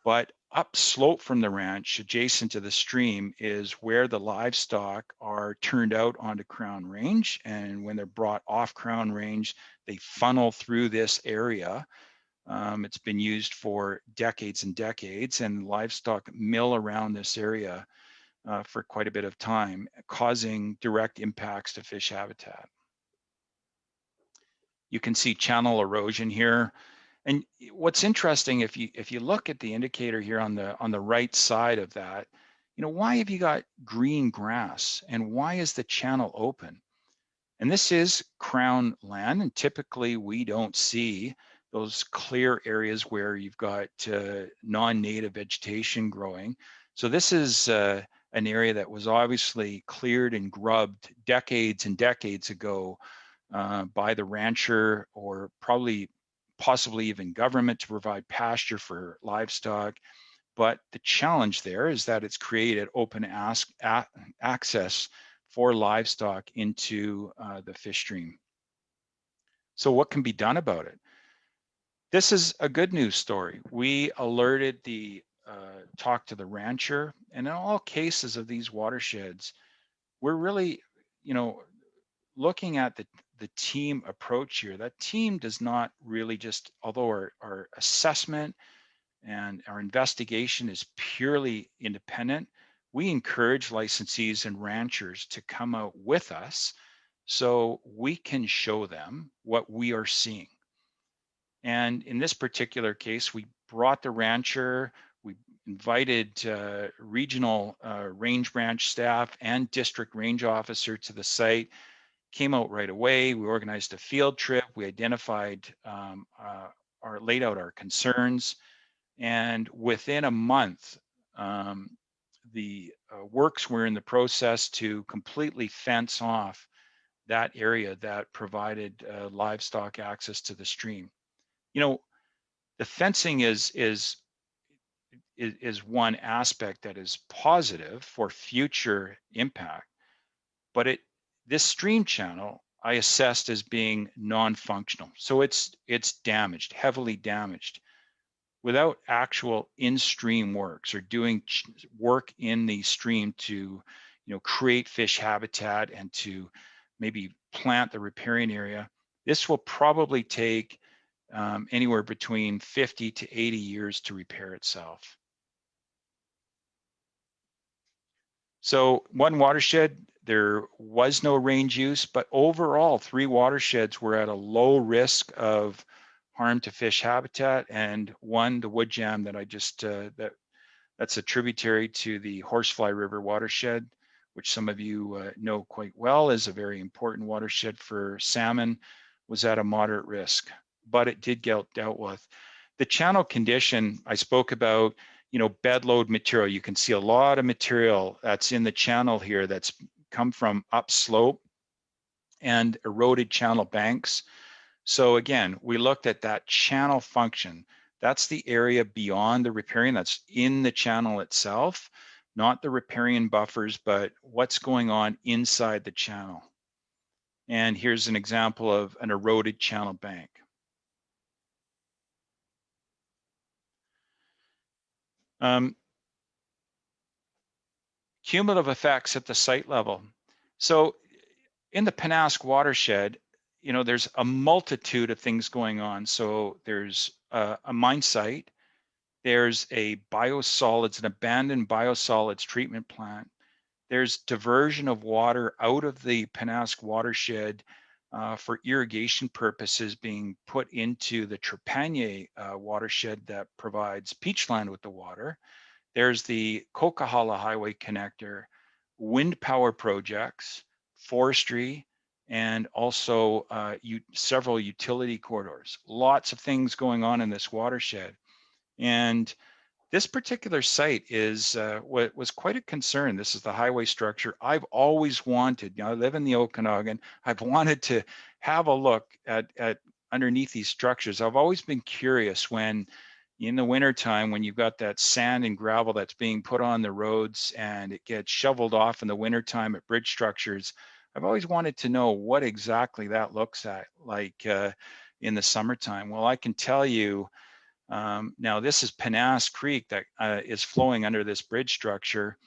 But upslope from the ranch, adjacent to the stream, is where the livestock are turned out onto Crown Range. And when they're brought off Crown Range, they funnel through this area. It's been used for decades and decades, and livestock mill around this area for quite a bit of time, causing direct impacts to fish habitat. You can see channel erosion here. And what's interesting, if you look at the indicator here on the right side of that, you know, why have you got green grass and why is the channel open? And this is Crown land, and typically we don't see those clear areas where you've got non-native vegetation growing. So this is an area that was obviously cleared and grubbed decades and decades ago by the rancher, or possibly even government, to provide pasture for livestock. But the challenge there is that it's created open access for livestock into the fish stream. So what can be done about it? This is a good news story. We alerted talked to the rancher, and in all cases of these watersheds, we're really, you know, looking at the team approach here. That team does not really just, although our assessment and our investigation is purely independent, we encourage licensees and ranchers to come out with us so we can show them what we are seeing. And in this particular case, we brought the rancher, we invited regional range branch staff and district range officer to the site, came out right away. We organized a field trip. We identified, laid out our concerns. And within a month, the works were in the process to completely fence off that area that provided livestock access to the stream. You know, the fencing is one aspect that is positive for future impact, but this stream channel I assessed as being non-functional. So it's damaged, heavily damaged. Without actual in-stream works or doing work in the stream to, you know, create fish habitat and to maybe plant the riparian area, this will probably take anywhere between 50 to 80 years to repair itself. So 1 watershed, there was no range use, but overall 3 watersheds were at a low risk of harm to fish habitat, and one, the wood jam that I just, that's a tributary to the Horsefly River watershed, which some of you know quite well is a very important watershed for salmon, was at a moderate risk, but it did get dealt with. The channel condition I spoke about, bed load material. You can see a lot of material that's in the channel here that's come from upslope and eroded channel banks. So again, we looked at that channel function. That's the area beyond the riparian, that's in the channel itself, not the riparian buffers, but what's going on inside the channel. And here's an example of an eroded channel bank. Cumulative effects at the site level. So in the Pennask watershed, there's a multitude of things going on. So there's a mine site, there's a biosolids, an abandoned biosolids treatment plant. There's diversion of water out of the Pennask watershed for irrigation purposes being put into the Trepanier watershed that provides Peachland with the water. There's the Coquihalla Highway connector, wind power projects, forestry, and also several utility corridors. Lots of things going on in this watershed. And this particular site is was quite a concern. This is the highway structure. I've always wanted, I live in the Okanagan, I've wanted to have a look at underneath these structures. I've always been curious when, in the wintertime, when you've got that sand and gravel that's being put on the roads and it gets shoveled off in the wintertime at bridge structures, I've always wanted to know what exactly that looks like in the summertime. Well, I can tell you, now this is Pennask Creek that is flowing under this bridge structure,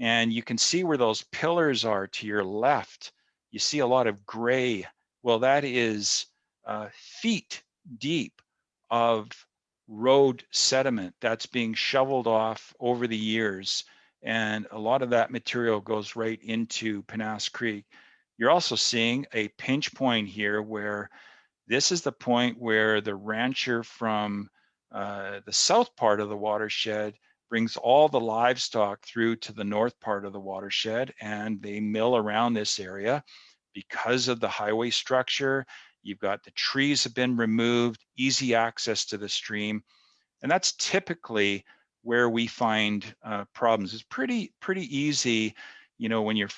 and you can see where those pillars are to your left. You see a lot of gray. Well, that is feet deep of road sediment that's being shoveled off over the years, and a lot of that material goes right into Pennask Creek. You're also seeing a pinch point here where this is the point where the rancher from the south part of the watershed brings all the livestock through to the north part of the watershed, and they mill around this area because of the highway structure. You've got the trees have been removed, easy access to the stream, and that's typically where we find problems. It's pretty easy, when you're,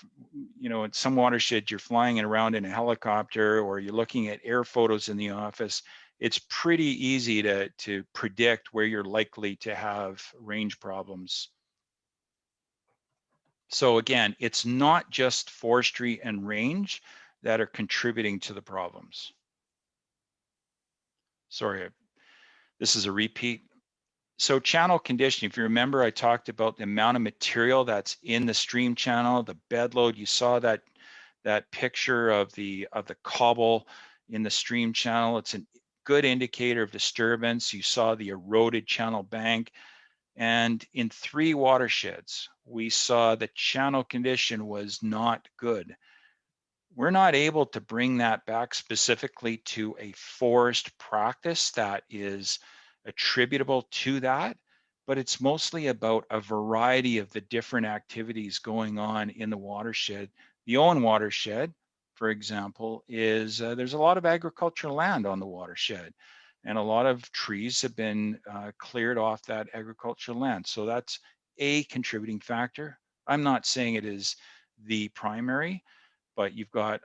in some watersheds, you're flying around in a helicopter or you're looking at air photos in the office. It's pretty easy to predict where you're likely to have range problems. So again, it's not just forestry and range that are contributing to the problems. Sorry, this is a repeat. So channel conditioning, if you remember, I talked about the amount of material that's in the stream channel, the bed load. You saw that picture of the cobble in the stream channel. It's a good indicator of disturbance. You saw the eroded channel bank. And in 3 watersheds, we saw the channel condition was not good. We're not able to bring that back specifically to a forest practice that is attributable to that, but it's mostly about a variety of the different activities going on in the watershed. The Owen watershed, for example, is there's a lot of agricultural land on the watershed, and a lot of trees have been cleared off that agricultural land. So that's a contributing factor. I'm not saying it is the primary, but you've got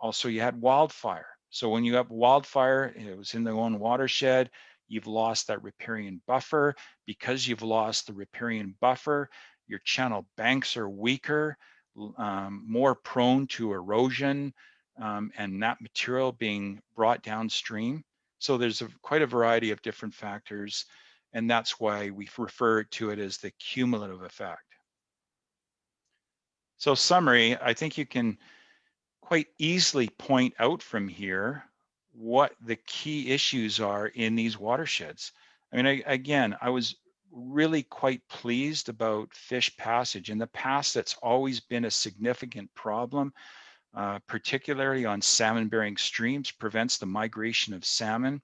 also you had wildfire. So when you have wildfire, it was in the Owen watershed, you've lost that riparian buffer. Because you've lost the riparian buffer, your channel banks are weaker, more prone to erosion, and that material being brought downstream. So there's quite a variety of different factors, and that's why we refer to it as the cumulative effect. So summary, I think you can quite easily point out from here what the key issues are in these watersheds. I mean, again, I was really quite pleased about fish passage. In the past, that's always been a significant problem, particularly on salmon-bearing streams, prevents the migration of salmon.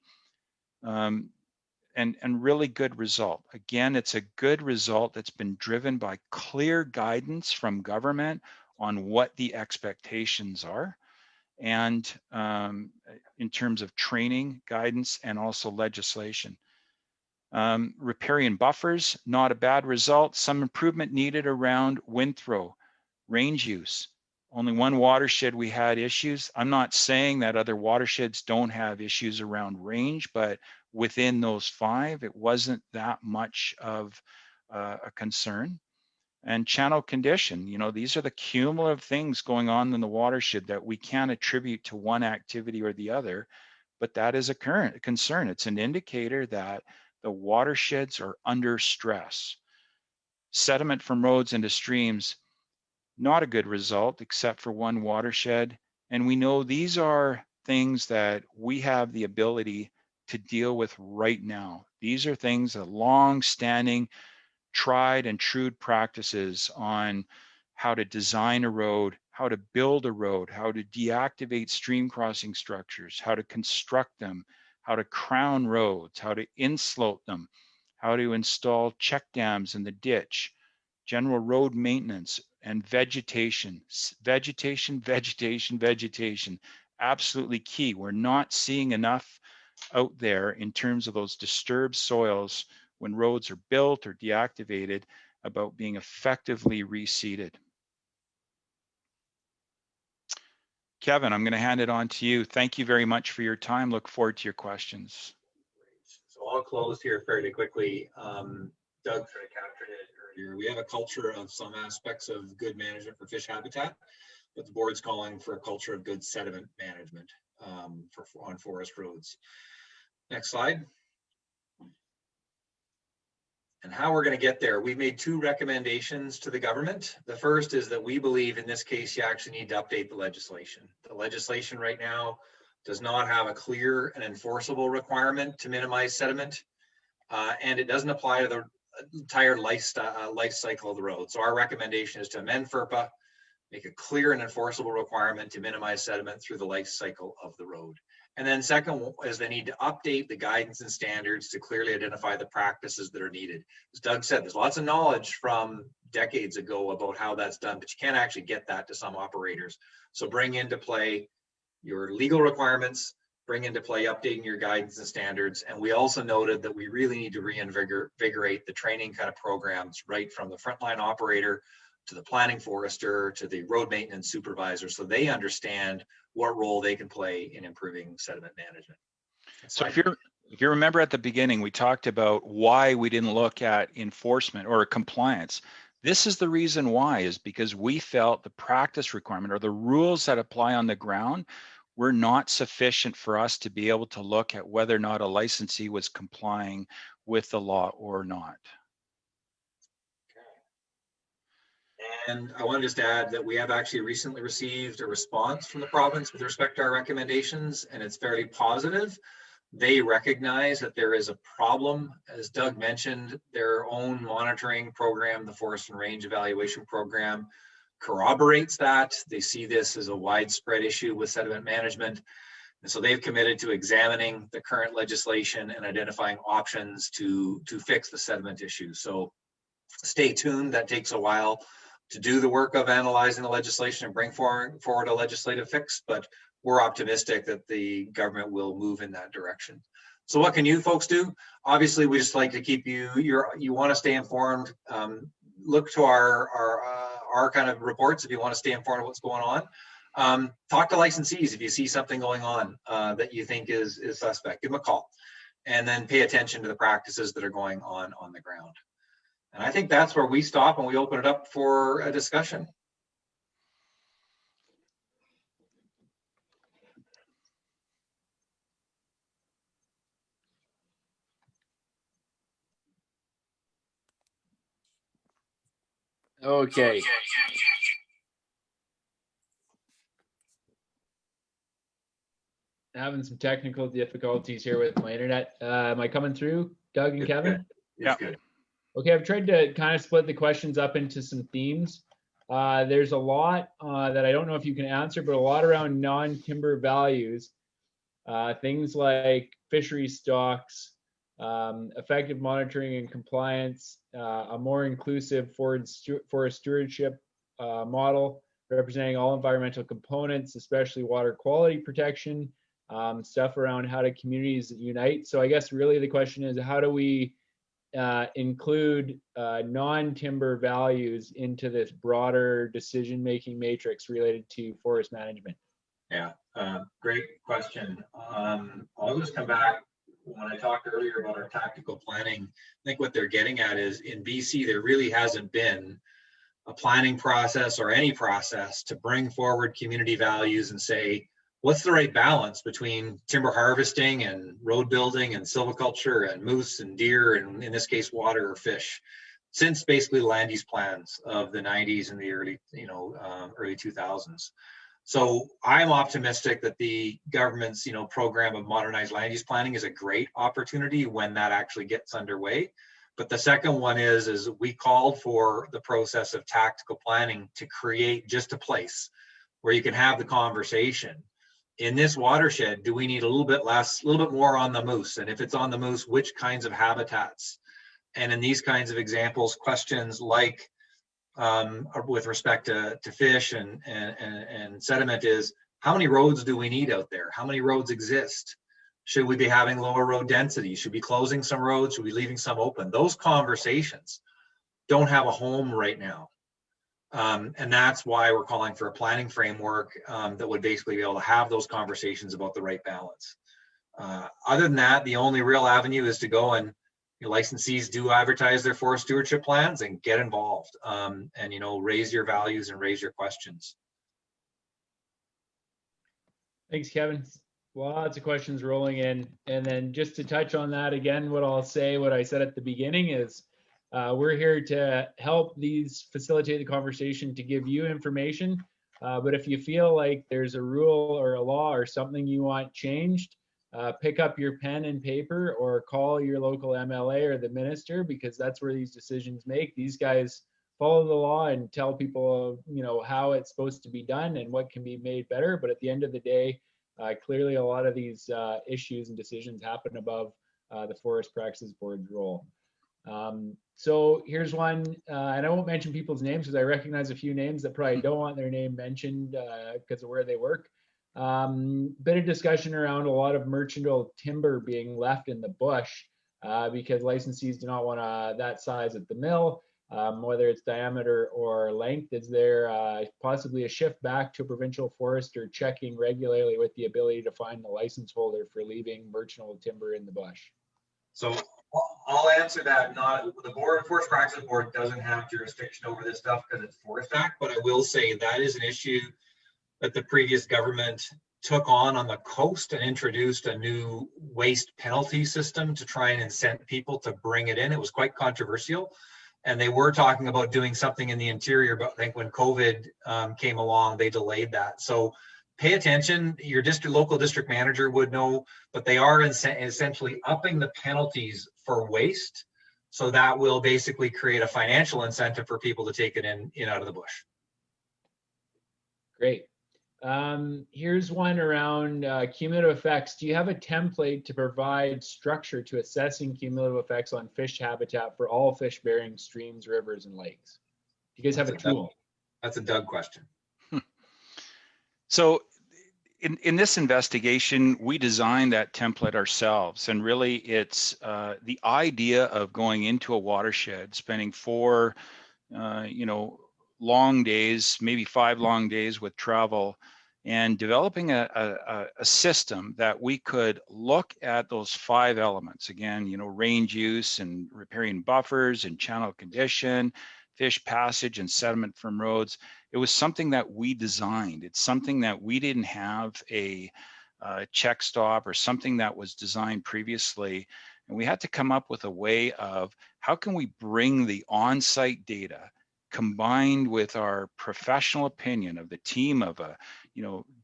and really good result. Again, it's a good result that's been driven by clear guidance from government on what the expectations are, and in terms of training, guidance, and also legislation. Riparian buffers, not a bad result. Some improvement needed around wind throw, range use. Only one watershed we had issues. I'm not saying that other watersheds don't have issues around range, but within those 5, it wasn't that much of a concern. And channel condition, you know, these are the cumulative things going on in the watershed that we can't attribute to one activity or the other, but that is a current concern. It's an indicator that the watersheds are under stress. Sediment from roads into streams, not a good result except for one watershed. And we know these are things that we have the ability to deal with right now. These are things that long-standing, tried and true practices on how to design a road, how to build a road, how to deactivate stream crossing structures, how to construct them, how to crown roads, how to inslope them, how to install check dams in the ditch, general road maintenance, and vegetation. Vegetation, vegetation, vegetation. Absolutely key. We're not seeing enough out there in terms of those disturbed soils when roads are built or deactivated about being effectively reseeded. Kevin, I'm going to hand it on to you. Thank you very much for your time. Look forward to your questions. So I'll close here fairly quickly. Doug sort of captured it earlier. We have a culture of some aspects of good management for fish habitat, but the board's calling for a culture of good sediment management on forest roads. Next slide. And how we're going to get there. We've made 2 recommendations to the government. The first is that we believe in this case, you actually need to update the legislation. The legislation right now does not have a clear and enforceable requirement to minimize sediment, and it doesn't apply to the entire life cycle of the road. So our recommendation is to amend FERPA, make a clear and enforceable requirement to minimize sediment through the life cycle of the road. And then second is they need to update the guidance and standards to clearly identify the practices that are needed. As Doug said, there's lots of knowledge from decades ago about how that's done, but you can't actually get that to some operators. So bring into play your legal requirements, bring into play updating your guidance and standards. And we also noted that we really need to reinvigorate the training kind of programs right from the frontline operator to the planning forester to the road maintenance supervisor, so they understand what role they can play in improving sediment management. So if you remember at the beginning, we talked about why we didn't look at enforcement or compliance. This is the reason why, is because we felt the practice requirement or the rules that apply on the ground were not sufficient for us to be able to look at whether or not a licensee was complying with the law or not. And I want to just add that we have actually recently received a response from the province with respect to our recommendations, and it's fairly positive. They recognize that there is a problem. As Doug mentioned, their own monitoring program, the Forest and Range Evaluation Program, corroborates that. They see this as a widespread issue with sediment management. And so they've committed to examining the current legislation and identifying options to fix the sediment issue. So stay tuned. That takes a while to do the work of analyzing the legislation and bring forward a legislative fix, but we're optimistic that the government will move in that direction. So what can you folks do? Obviously, we just like to keep you want to stay informed. Look to our kind of reports if you want to stay informed of what's going on. Talk to licensees if you see something going on that you think is suspect. Give them a call, and then pay attention to the practices that are going on the ground. And I think that's where we stop and we open it up for a discussion. Okay. Having some technical difficulties here with my internet. Am I coming through, Doug and Kevin? It's good. Okay, I've tried to kind of split the questions up into some themes. There's a lot that I don't know if you can answer, but a lot around non-timber values. Things like fishery stocks, effective monitoring and compliance, a more inclusive forest stewardship model representing all environmental components, especially water quality protection, stuff around how do communities unite. So I guess really the question is, how do we include non-timber values into this broader decision-making matrix related to forest management? Yeah, great question. I'll just come back. When I talked earlier about our tactical planning, I think what they're getting at is in BC, there really hasn't been a planning process or any process to bring forward community values and say, what's the right balance between timber harvesting and road building and silviculture and moose and deer, and in this case, water or fish, since basically the land use plans of the 90s and the early 2000s. So I'm optimistic that the government's program of modernized land use planning is a great opportunity when that actually gets underway. But the second one is we called for the process of tactical planning to create just a place where you can have the conversation. In this watershed, do we need a little bit less, a little bit more on the moose? And if it's on the moose, which kinds of habitats? And in these kinds of examples, questions like with respect to fish and sediment is, how many roads do we need out there? How many roads exist? Should we be having lower road density? Should we be closing some roads? Should we be leaving some open? Those conversations don't have a home right now. And that's why we're calling for a planning framework that would basically be able to have those conversations about the right balance. Other than that, the only real avenue is to go and licensees do advertise their forest stewardship plans and get involved and raise your values and raise your questions. Thanks, Kevin. Lots of questions rolling in. And then just to touch on that again, what I'll say, what I said at the beginning is we're here to help these facilitate the conversation, to give you information. But if you feel like there's a rule or a law or something you want changed, pick up your pen and paper or call your local MLA or the minister, because that's where these decisions make. These guys follow the law and tell people, how it's supposed to be done and what can be made better. But at the end of the day, clearly a lot of these issues and decisions happen above the Forest Practices Board's role. So here's one, and I won't mention people's names because I recognize a few names that probably don't want their name mentioned because of where they work. Bit of discussion around a lot of mercantile timber being left in the bush because licensees do not want that size at the mill, whether it's diameter or length. Is there possibly a shift back to provincial forester checking regularly with the ability to find the license holder for leaving mercantile timber in the bush? So I'll answer that. Not the board, Forest Practices Board doesn't have jurisdiction over this stuff because it's Forest Act, but I will say that is an issue that the previous government took on the coast and introduced a new waste penalty system to try and incent people to bring it in. It was quite controversial. And they were talking about doing something in the interior, but I think when COVID came along, they delayed that. So pay attention. Your local district manager would know, but they are essentially upping the penalties for waste. So that will basically create a financial incentive for people to take it in out of the bush. Great. Here's one around cumulative effects. Do you have a template to provide structure to assessing cumulative effects on fish habitat for all fish-bearing streams, rivers, and lakes? Do you guys have a tool? That's a Doug question. So in this investigation, we designed that template ourselves. And really, it's the idea of going into a watershed, spending 4 long days, maybe 5 long days with travel, and developing a system that we could look at those 5 elements. Again, range use and riparian buffers and channel condition, fish passage and sediment from roads. It was something that we designed. It's something that we didn't have a check stop or something that was designed previously. And we had to come up with a way of how can we bring the on-site data combined with our professional opinion of the team of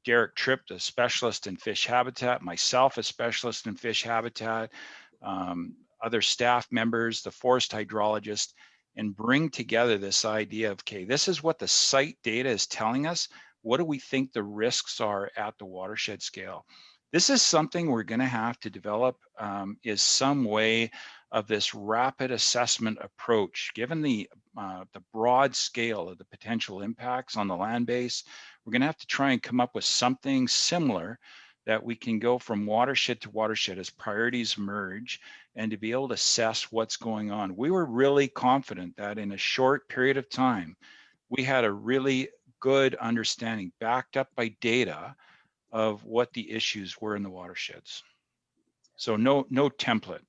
Derek Tripp, a specialist in fish habitat, myself, a specialist in fish habitat, other staff members, the forest hydrologist, and bring together this idea of, okay, this is what the site data is telling us. What do we think the risks are at the watershed scale? This is something we're going to have to develop, is some way of this rapid assessment approach. Given the broad scale of the potential impacts on the land base, we're going to have to try and come up with something similar that we can go from watershed to watershed as priorities emerge, and to be able to assess what's going on. We were really confident that in a short period of time, we had a really good understanding, backed up by data, of what the issues were in the watersheds. So no template,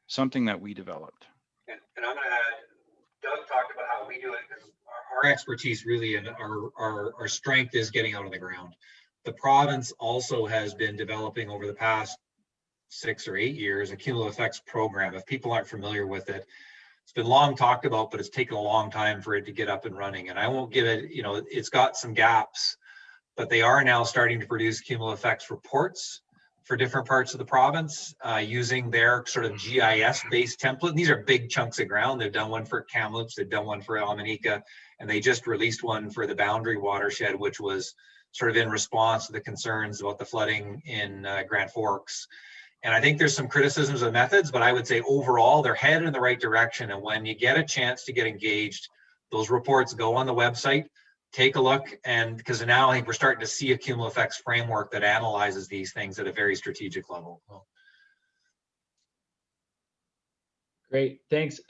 something that we developed. And I'm gonna add, Doug talked about how we do it, because our expertise really and our strength is getting out on the ground. The province also has been developing over the past 6 or 8 years a cumulative effects program. If people aren't familiar with it, it's been long talked about, but it's taken a long time for it to get up and running. And I won't give it, you know, it's got some gaps, but they are now starting to produce cumulative effects reports for different parts of the province using their sort of GIS-based template. And these are big chunks of ground. They've done one for Kamloops, they've done one for Elamanika, and they just released one for the Boundary watershed, which was sort of in response to the concerns about the flooding in Grand Forks. And I think there's some criticisms of methods, but I would say overall they're headed in the right direction. And when you get a chance to get engaged, those reports go on the website, take a look, and because now I think we're starting to see a cumulative effects framework that analyzes these things at a very strategic level. Great, thanks.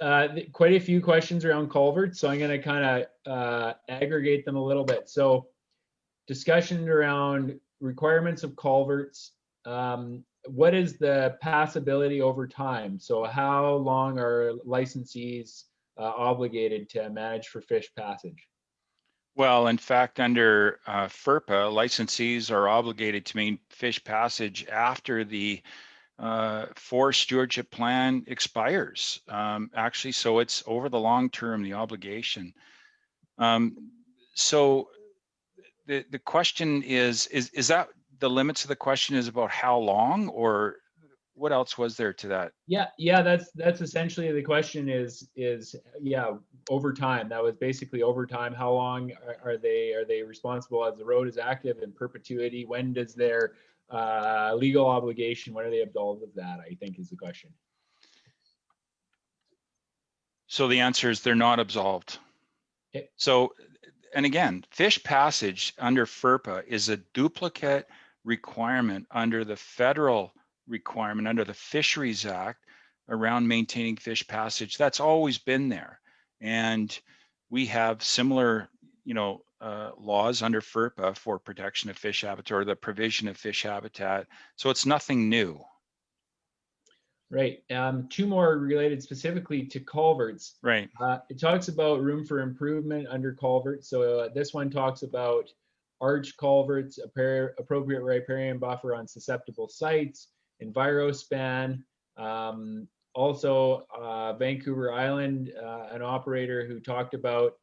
Quite a few questions around culverts, so I'm going to kind of aggregate them a little bit. So discussion around requirements of culverts. What is the passability over time? So how long are licensees obligated to manage for fish passage? Well, in fact, under FERPA, licensees are obligated to maintain fish passage after the forest stewardship plan expires. Actually, so it's over the long term, the obligation. So the question is that the limits of the question is about how long, or what else was there to that? Yeah, that's essentially the question is over time. That was basically over time. How long are they responsible as the road is active in perpetuity? When does their legal obligation, when are they absolved of that, I think is the question. So the answer is they're not absolved. Okay. So, and again, fish passage under FERPA is a duplicate requirement under the federal requirement under the Fisheries Act around maintaining fish passage. That's always been there. And we have similar, laws under FERPA for protection of fish habitat or the provision of fish habitat. So it's nothing new. Right. Two more related specifically to culverts. Right. It talks about room for improvement under culverts. So this one talks about arch culverts, appropriate riparian buffer on susceptible sites, EnviroSpan. Also, Vancouver Island, an operator who talked about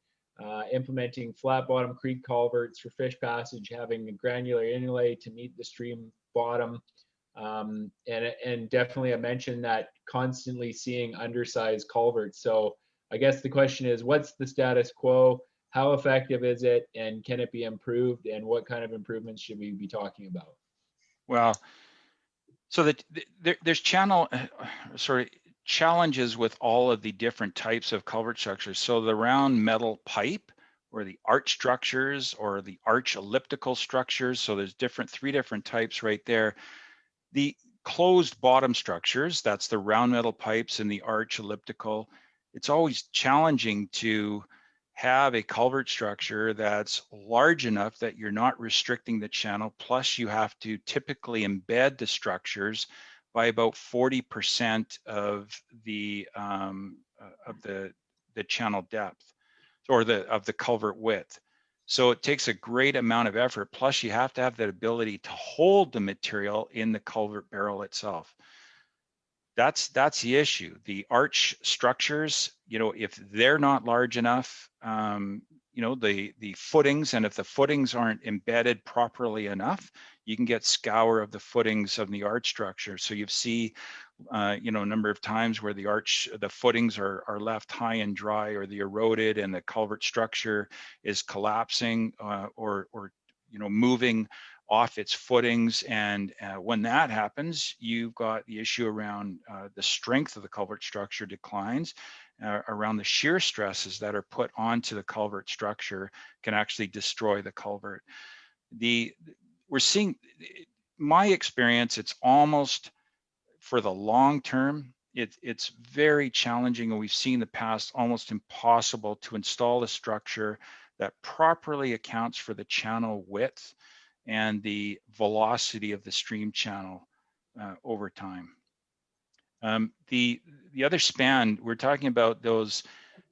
implementing flat bottom creek culverts for fish passage, having a granular inlay to meet the stream bottom. And definitely I mentioned that constantly seeing undersized culverts. So I guess the question is, what's the status quo? How effective is it? And can it be improved? And what kind of improvements should we be talking about? Well, so there's challenges with all of the different types of culvert structures. So the round metal pipe, or the arch structures, or the arch elliptical structures. So there's three different types right there. The closed bottom structures, that's the round metal pipes and the arch elliptical. It's always challenging to have a culvert structure that's large enough that you're not restricting the channel. Plus, you have to typically embed the structures by about 40% of the channel depth, or of the culvert width. So it takes a great amount of effort. Plus, you have to have that ability to hold the material in the culvert barrel itself. That's the issue. The arch structures, if they're not large enough, the footings, and if the footings aren't embedded properly enough, you can get scour of the footings of the arch structure. So you see, a number of times where the footings are left high and dry, or the eroded, and the culvert structure is collapsing or moving off its footings. And when that happens, you've got the issue around the strength of the culvert structure declines, around the shear stresses that are put onto the culvert structure can actually destroy the culvert. We're seeing, my experience, it's almost, for the long term, it's very challenging, and we've seen in the past almost impossible to install a structure that properly accounts for the channel width and the velocity of the stream channel over time. The other span, we're talking about those,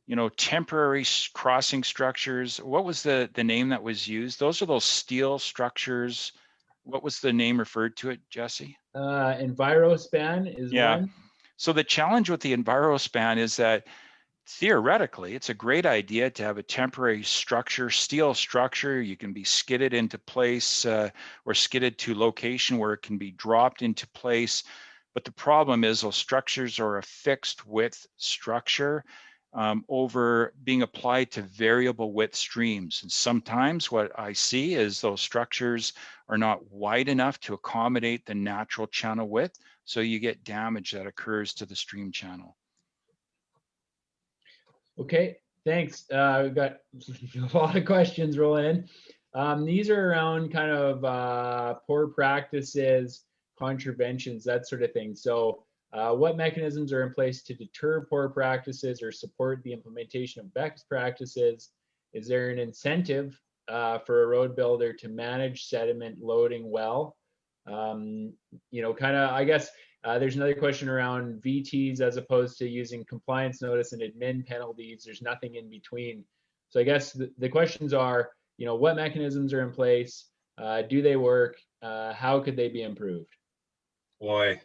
you know, temporary crossing structures. What was the name that was used? Those are those steel structures. What was the name referred to it, Jesse? EnviroSpan is one. So the challenge with the EnviroSpan is that theoretically, it's a great idea to have a temporary structure, steel structure. You can be skidded into place or skidded to location where it can be dropped into place. But the problem is those structures are a fixed width structure over being applied to variable width streams. And sometimes what I see is those structures are not wide enough to accommodate the natural channel width. So you get damage that occurs to the stream channel. Okay, thanks. We've got a lot of questions rolling in. These are around kind of poor practices, contraventions, that sort of thing. So what mechanisms are in place to deter poor practices or support the implementation of best practices? Is there an incentive for a road builder to manage sediment loading well? You know, kind of, I guess, there's another question around VTs as opposed to using compliance notice and admin penalties. There's nothing in between. So I guess the questions are, you know, what mechanisms are in place? Do they work? How could they be improved? Boy,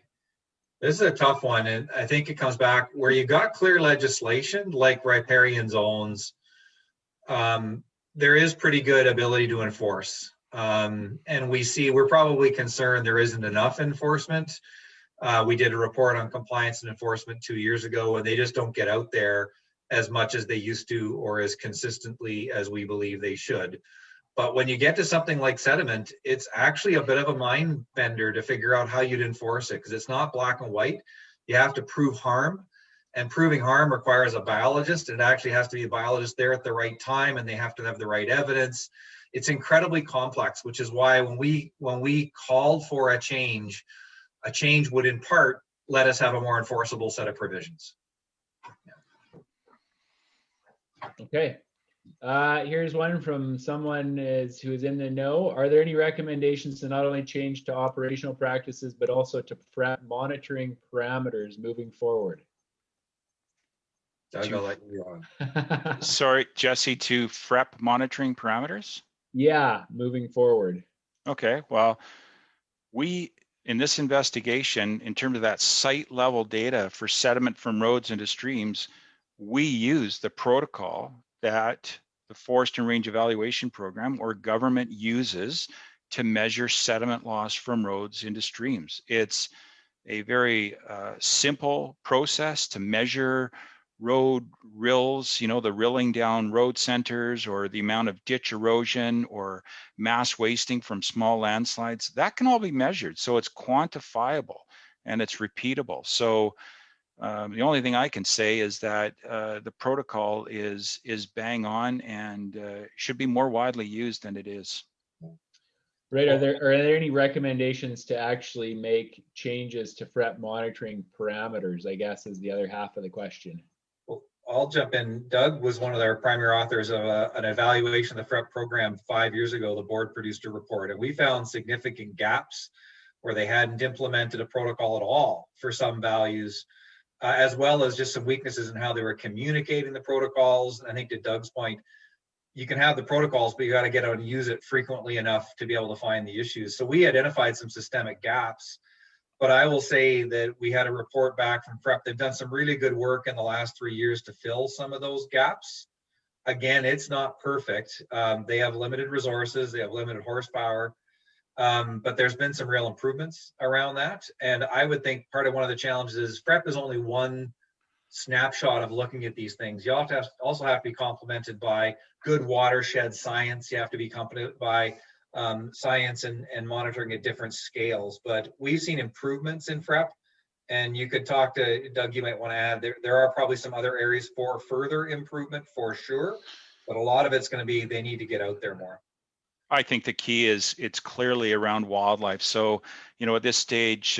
this is a tough one. And I think it comes back where you got clear legislation like riparian zones. There is pretty good ability to enforce. And we see, we're probably concerned there isn't enough enforcement. We did a report on compliance and enforcement 2 years ago, and they just don't get out there as much as they used to or as consistently as we believe they should. But when you get to something like sediment, it's actually a bit of a mind bender to figure out how you'd enforce it, because it's not black and white. You have to prove harm, and proving harm requires a biologist. It actually has to be a biologist there at the right time, and they have to have the right evidence. It's incredibly complex, which is why when we called for a change would in part let us have a more enforceable set of provisions. Yeah. Okay. Here's one from someone who is in the know. Are there any recommendations to not only change to operational practices, but also to FREP monitoring parameters moving forward? Doug, I'll let you on. Sorry, Jesse, to FREP monitoring parameters? Yeah, moving forward. Okay, well, we, in this investigation, in terms of that site level data for sediment from roads into streams, we use the protocol that the Forest and Range Evaluation Program or government uses to measure sediment loss from roads into streams. It's a very simple process to measure road rills, you know, the rilling down road centers, or the amount of ditch erosion or mass wasting from small landslides. That can all be measured. So it's quantifiable and it's repeatable. So the only thing I can say is that the protocol is bang on and should be more widely used than it is. Right. Are there any recommendations to actually make changes to FREP monitoring parameters, I guess, is the other half of the question. Well, I'll jump in. Doug was one of our primary authors of an evaluation of the FREP program 5 years ago. The board produced a report, and we found significant gaps where they hadn't implemented a protocol at all for some values. As well as just some weaknesses in how they were communicating the protocols. I think to Doug's point, you can have the protocols, but you got to get out and use it frequently enough to be able to find the issues. So we identified some systemic gaps, but I will say that we had a report back from FREP. They've done some really good work in the last 3 years to fill some of those gaps. Again, it's not perfect. They have limited resources, they have limited horsepower. But there's been some real improvements around that. And I would think part of one of the challenges is FREP is only one snapshot of looking at these things. You also have to be complemented by good watershed science. You have to be complemented by science and monitoring at different scales, but we've seen improvements in FREP. And you could talk to Doug, you might want to add, there are probably some other areas for further improvement for sure, but a lot of it's going to be they need to get out there more. I think the key is it's clearly around wildlife. So, you know, at this stage,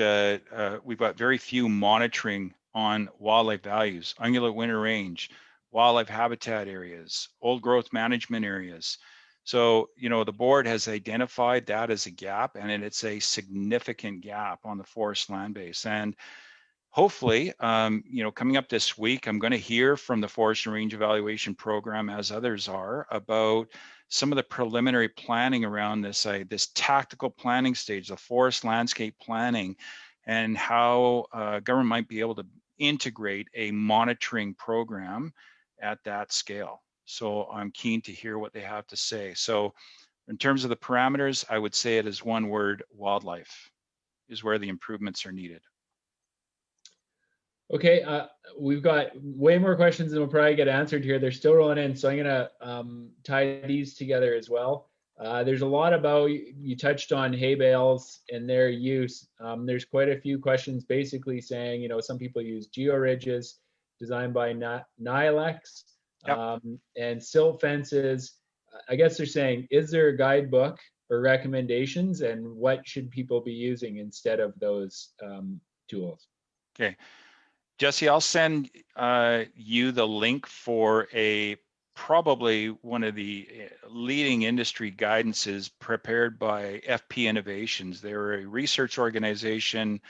we've got very few monitoring on wildlife values, ungulate winter range, wildlife habitat areas, old growth management areas. So, you know, the board has identified that as a gap, and it's a significant gap on the forest land base. And hopefully, you know, coming up this week, I'm going to hear from the Forest and Range Evaluation Program, as others are, about some of the preliminary planning around this tactical planning stage, the forest landscape planning, and how government might be able to integrate a monitoring program at that scale. So I'm keen to hear what they have to say. So in terms of the parameters, I would say it is one word: wildlife is where the improvements are needed. Okay, we've got way more questions than we'll probably get answered here. They're still rolling in, so I'm gonna tie these together as well. There's a lot about, you touched on hay bales and their use. There's quite a few questions basically saying, you know, some people use georidges designed by Nilex. Yep. And silt fences. I guess they're saying, is there a guidebook or recommendations, and what should people be using instead of those tools? Okay, Jesse, I'll send you the link for probably one of the leading industry guidances prepared by FP Innovations. They're a research organization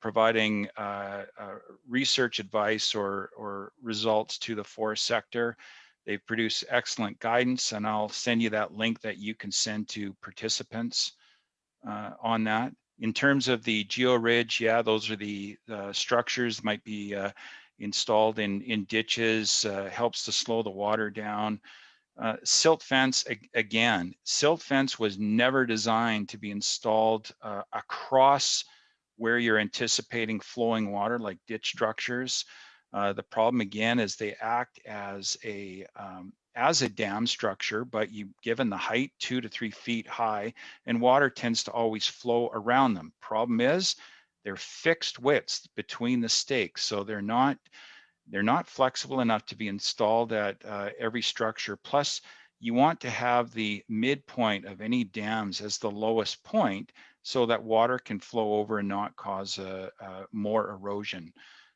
providing research advice or results to the forest sector. They produce excellent guidance, and I'll send you that link that you can send to participants on that. In terms of the georidge, yeah, those are the structures might be installed in ditches, helps to slow the water down. Silt fence, again, silt fence was never designed to be installed across where you're anticipating flowing water, like ditch structures. The problem again is they act as a dam structure, but given the height 2 to 3 feet high, and water tends to always flow around them. Problem is they're fixed widths between the stakes, so they're not flexible enough to be installed at every structure. Plus, you want to have the midpoint of any dams as the lowest point, so that water can flow over and not cause more erosion.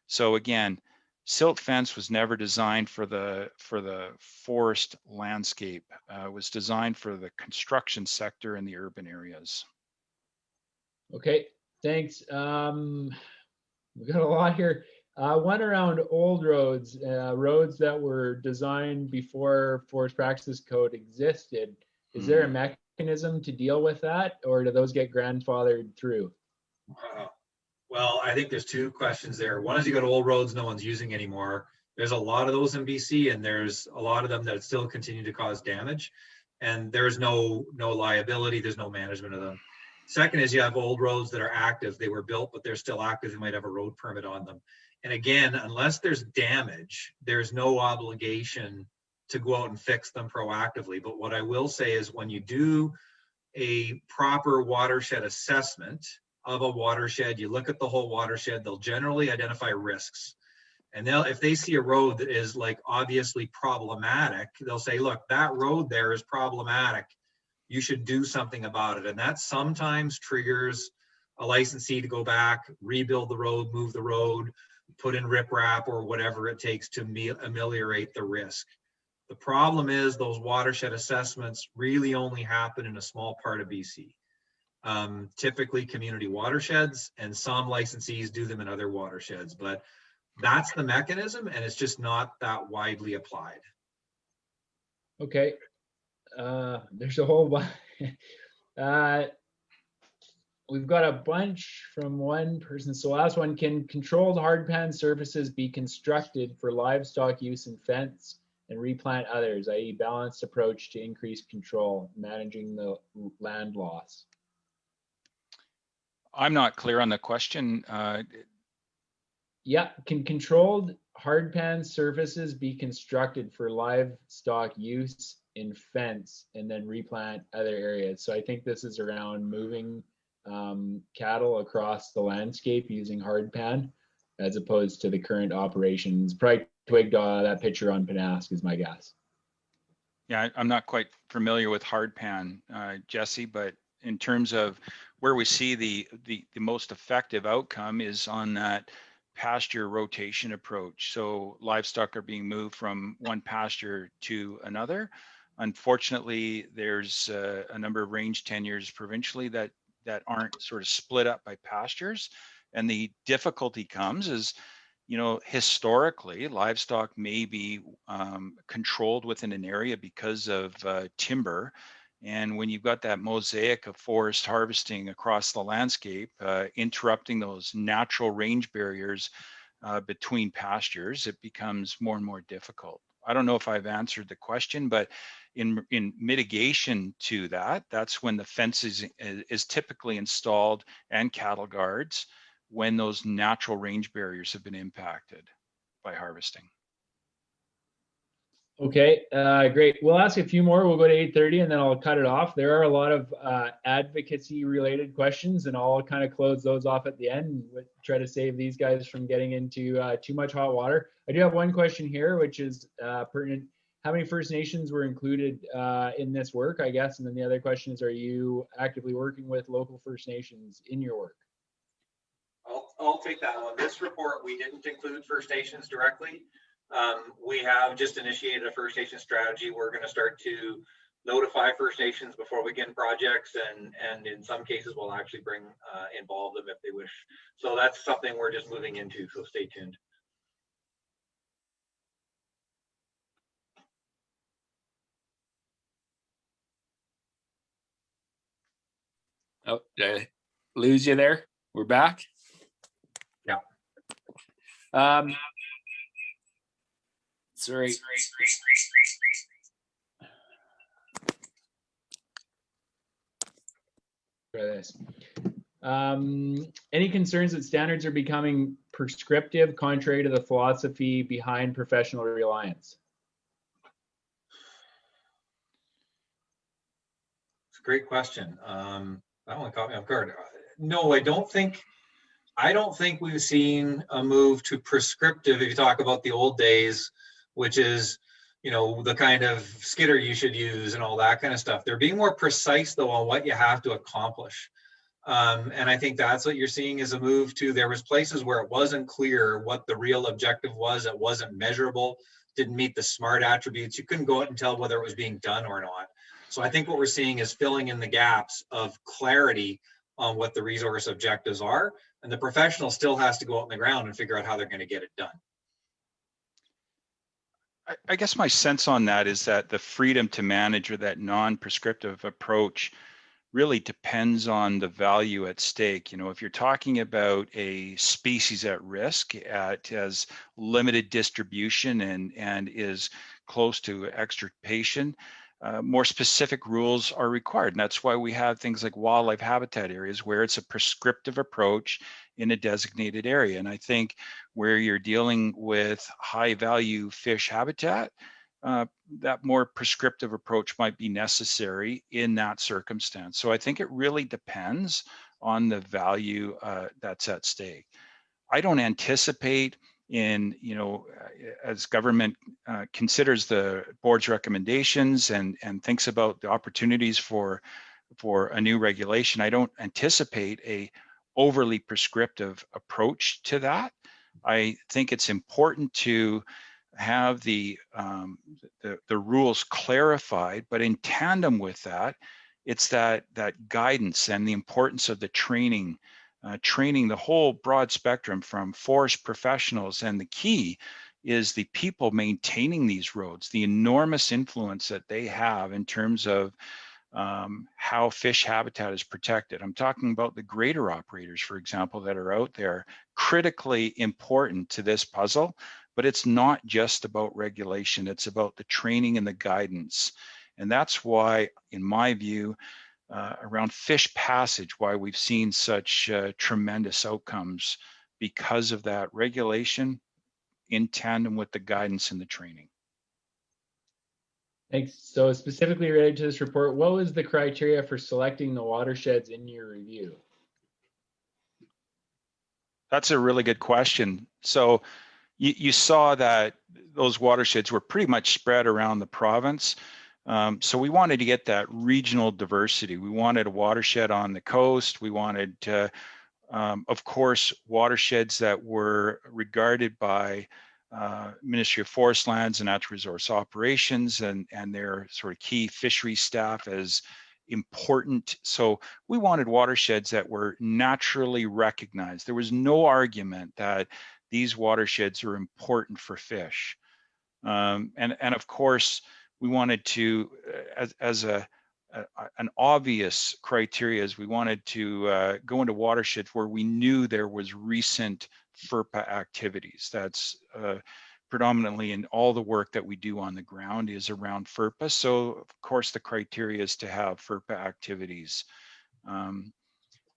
So again, silt fence was never designed for the forest landscape. It was designed for the construction sector in the urban areas. Okay, thanks. We've got a lot here. One around old roads, roads that were designed before Forest Practices Code existed. Is there a mechanism to deal with that, or do those get grandfathered through? Well, I think there's two questions there. One is, you got old roads no one's using anymore. There's a lot of those in BC, and there's a lot of them that still continue to cause damage, and there's no liability, there's no management of them. Second is, you have old roads that are active. They were built, but they're still active. You might have a road permit on them. And again, unless there's damage, there's no obligation to go out and fix them proactively. But what I will say is, when you do a proper watershed assessment of a watershed, you look at the whole watershed, they'll generally identify risks. And if they see a road that is like obviously problematic, they'll say, look, that road there is problematic. You should do something about it. And that sometimes triggers a licensee to go back, rebuild the road, move the road, put in riprap or whatever it takes to ameliorate the risk. The problem is, those watershed assessments really only happen in a small part of BC. Typically community watersheds, and some licensees do them in other watersheds, but that's the mechanism, and it's just not that widely applied. Okay, there's a whole bunch. We've got a bunch from one person. So last one, can controlled hardpan surfaces be constructed for livestock use and fence and replant others, i.e. balanced approach to increase control, managing the land loss? I'm not clear on the question. Yeah, can controlled hardpan surfaces be constructed for livestock use and fence and then replant other areas. So I think this is around moving cattle across the landscape using hardpan as opposed to the current operations. Probably twigged that picture on Pennask is my guess. Yeah, I'm not quite familiar with hardpan, Jesse, but in terms of where we see the most effective outcome is on that pasture rotation approach. So livestock are being moved from one pasture to another. Unfortunately, there's a number of range tenures provincially that aren't sort of split up by pastures. And the difficulty comes is, you know, historically, livestock may be controlled within an area because of timber. And when you've got that mosaic of forest harvesting across the landscape, interrupting those natural range barriers between pastures, it becomes more and more difficult. I don't know if I've answered the question, but in mitigation to that, that's when the fence is typically installed and cattle guards when those natural range barriers have been impacted by harvesting. Okay, great. We'll ask a few more. We'll go to 8:30 and then I'll cut it off. There are a lot of advocacy related questions and I'll kind of close those off at the end and try to save these guys from getting into too much hot water. I do have one question here, which is pertinent. How many First Nations were included in this work, I guess? And then the other question is, are you actively working with local First Nations in your work? I'll take that one. This report, we didn't include First Nations directly. We have just initiated a First Nation strategy. We're going to start to notify First Nations before we begin projects, and in some cases we'll actually involve them if they wish. So that's something we're just moving into, so stay tuned. Oh, did I lose you there? We're back. Yeah. Sorry. For this. Any concerns that standards are becoming prescriptive, contrary to the philosophy behind professional reliance? It's a great question. That one caught me off guard. No, I don't think we've seen a move to prescriptive. If you talk about the old days, which is, you know, the kind of skidder you should use and all that kind of stuff. They're being more precise though on what you have to accomplish. And I think that's what you're seeing is a move to, there was places where it wasn't clear what the real objective was. It wasn't measurable, didn't meet the SMART attributes. You couldn't go out and tell whether it was being done or not. So I think what we're seeing is filling in the gaps of clarity on what the resource objectives are. And the professional still has to go out on the ground and figure out how they're going to get it done. I guess my sense on that is that the freedom to manage, or that non-prescriptive approach, really depends on the value at stake. You know, if you're talking about a species at risk, has limited distribution and is close to extirpation, more specific rules are required. And that's why we have things like wildlife habitat areas where it's a prescriptive approach in a designated area. And I think where you're dealing with high value fish habitat, that more prescriptive approach might be necessary in that circumstance. So I think it really depends on the value that's at stake. I don't anticipate as government considers the board's recommendations and thinks about the opportunities for a new regulation, I don't anticipate a overly prescriptive approach to that. I think it's important to have the rules clarified, but in tandem with that, it's that guidance and the importance of the training the whole broad spectrum from forest professionals. And the key is the people maintaining these roads, the enormous influence that they have in terms of how fish habitat is protected. I'm talking about the grader operators, for example, that are out there, critically important to this puzzle, but it's not just about regulation, it's about the training and the guidance. And that's why, in my view, around fish passage, why we've seen such tremendous outcomes, because of that regulation in tandem with the guidance and the training. Thanks. So specifically related to this report, what was the criteria for selecting the watersheds in your review? That's a really good question. So you saw that those watersheds were pretty much spread around the province. So we wanted to get that regional diversity. We wanted a watershed on the coast. We wanted, of course, watersheds that were regarded by Ministry of Forest Lands and Natural Resource Operations and their sort of key fishery staff as important. So we wanted watersheds that were naturally recognized. There was no argument that these watersheds are important for fish. And of course, we wanted to, as an obvious criteria, is we wanted to go into watersheds where we knew there was recent FERPA activities. That's predominantly in all the work that we do on the ground is around FERPA. So of course the criteria is to have FERPA activities.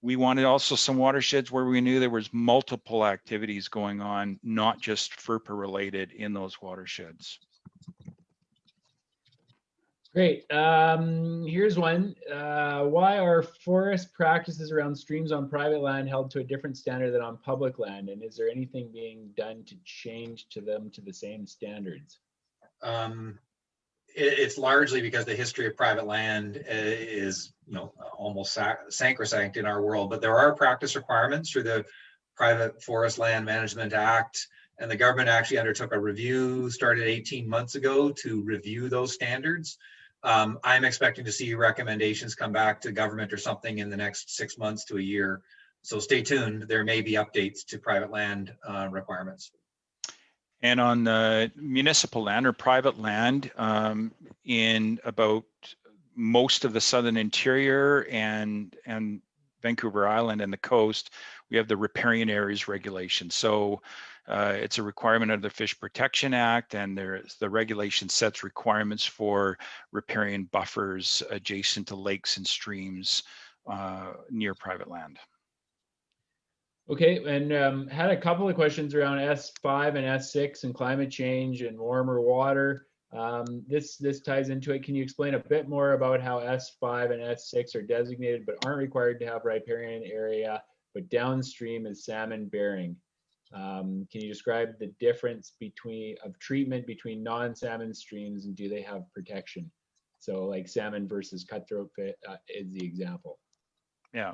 We wanted also some watersheds where we knew there was multiple activities going on, not just FERPA related in those watersheds. Great. Here's one. Why are forest practices around streams on private land held to a different standard than on public land? And is there anything being done to change them to the same standards? It's largely because the history of private land is, almost sacrosanct in our world, but there are practice requirements through the Private Forest Land Management Act, and the government actually undertook a review, started 18 months ago, to review those standards. I'm expecting to see recommendations come back to government or something in the next 6 months to a year. So stay tuned. There may be updates to private land requirements. And on the municipal land or private land, in about most of the southern interior and Vancouver Island and the coast, we have the riparian areas regulation. So it's a requirement of the Fish Protection Act, and the regulation sets requirements for riparian buffers adjacent to lakes and streams near private land. Okay, and had a couple of questions around S5 and S6 and climate change and warmer water. This ties into it. Can you explain a bit more about how S5 and S6 are designated but aren't required to have riparian area, but downstream is salmon bearing? Can you describe the difference of treatment between non-salmon streams, and do they have protection? So like salmon versus cutthroat fish is the example. Yeah.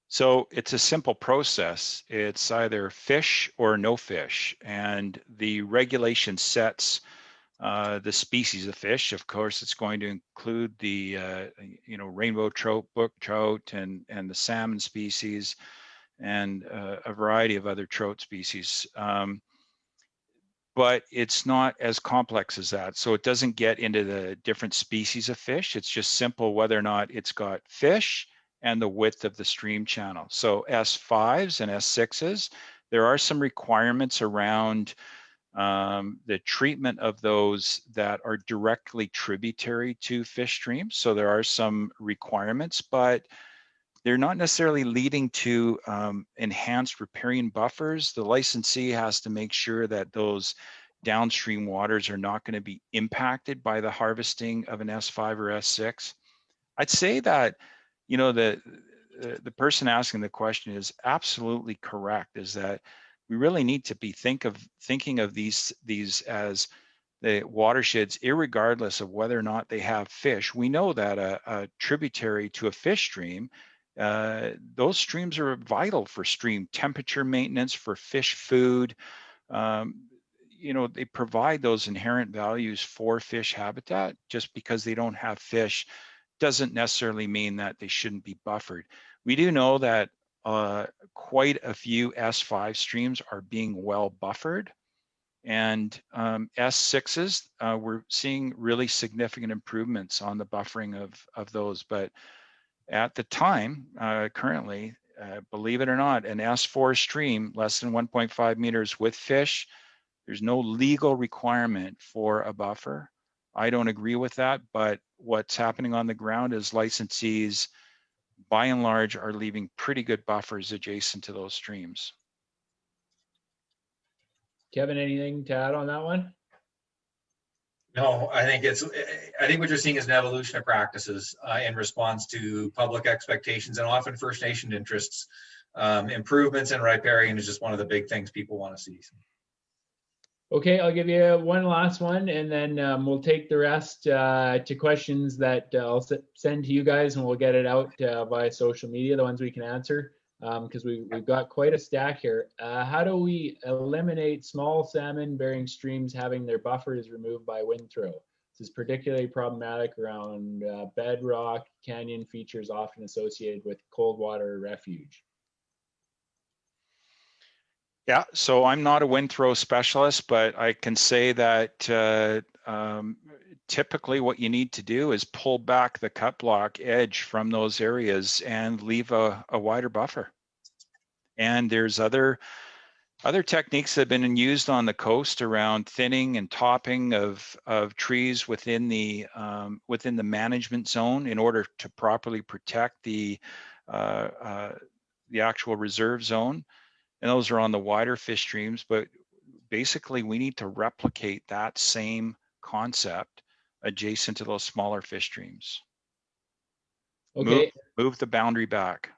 So it's a simple process. It's either fish or no fish, and the regulation sets the species of fish. Of course, it's going to include the rainbow trout, brook trout, and the salmon species, and a variety of other trout species. But it's not as complex as that. So it doesn't get into the different species of fish. It's just simple whether or not it's got fish and the width of the stream channel. So S5s and S6s, there are some requirements around the treatment of those that are directly tributary to fish streams. So there are some requirements, but they're not necessarily leading to enhanced riparian buffers. The licensee has to make sure that those downstream waters are not going to be impacted by the harvesting of an S5 or S6. I'd say that, the person asking the question is absolutely correct, is that we really need to be thinking of these as the watersheds, irregardless of whether or not they have fish. We know that a tributary to a fish stream, those streams are vital for stream temperature maintenance, for fish food. They provide those inherent values for fish habitat. Just because they don't have fish doesn't necessarily mean that they shouldn't be buffered. We do know that quite a few S5 streams are being well buffered, and S6s, we're seeing really significant improvements on the buffering of those. But at the time, currently, believe it or not, an S4 stream less than 1.5 meters with fish, there's no legal requirement for a buffer. I don't agree with that, but what's happening on the ground is licensees, by and large, are leaving pretty good buffers adjacent to those streams. Kevin, anything to add on that one? No, I think what you're seeing is an evolution of practices in response to public expectations and often First Nation interests. Improvements in riparian is just one of the big things people want to see. Okay, I'll give you one last one, and then we'll take the rest to questions that I'll send to you guys, and we'll get it out via social media, the ones we can answer, because we've got quite a stack here. How do we eliminate small salmon-bearing streams having their buffers removed by wind throw? This is particularly problematic around bedrock canyon features often associated with cold water refuge. Yeah, so I'm not a wind throw specialist, but I can say that typically what you need to do is pull back the cut block edge from those areas and leave a wider buffer. And there's other techniques that have been used on the coast around thinning and topping of trees within the management zone in order to properly protect the actual reserve zone. And those are on the wider fish streams, but basically we need to replicate that same concept adjacent to those smaller fish streams. Okay. Move the boundary back.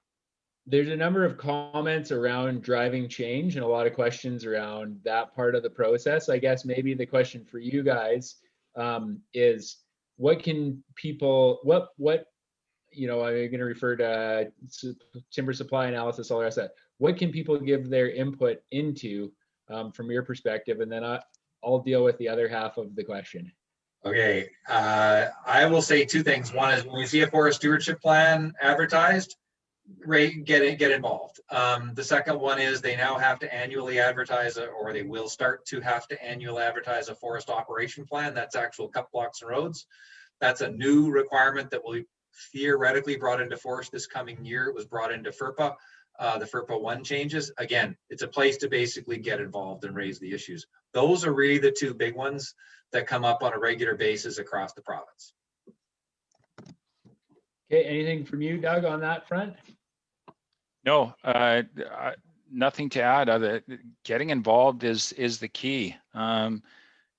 There's a number of comments around driving change and a lot of questions around that part of the process. I guess maybe the question for you guys is what can people, what you know, I'm going to refer to timber supply analysis, all the rest of that. What can people give their input into from your perspective? And then I'll deal with the other half of the question. Okay, I will say two things. One is when you see a forest stewardship plan advertised, get involved. The second one is they now have to annually advertise, or they will start to have to annually advertise a forest operation plan. That's actual cut blocks and roads. That's a new requirement that will be theoretically brought into force this coming year. It was brought into FERPA. The FERPA 1 changes. Again, it's a place to basically get involved and raise the issues. Those are really the two big ones that come up on a regular basis across the province. Okay, anything from you, Doug, on that front? No, nothing to add. Other getting involved is the key.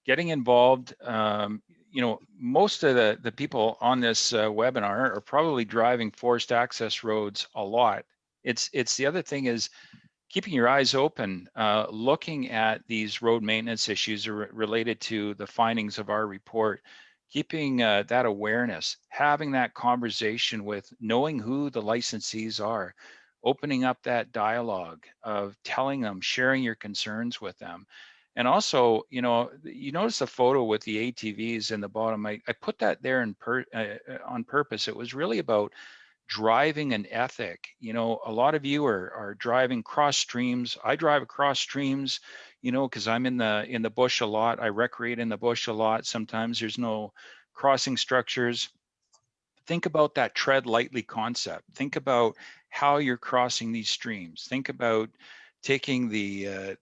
Getting involved. You know, most of the people on this webinar are probably driving forest access roads a lot. It's the other thing is keeping your eyes open, looking at these road maintenance issues related to the findings of our report, keeping that awareness, having that conversation with, knowing who the licensees are, opening up that dialogue of telling them, sharing your concerns with them. And also, you know, you notice the photo with the ATVs in the bottom. I put that there on purpose. It was really about driving an ethic. You know, a lot of you are driving cross streams. I drive across streams, you know, because I'm in the bush a lot. I recreate in the bush a lot. Sometimes there's no crossing structures. Think about that tread lightly concept. Think about how you're crossing these streams. Think about taking the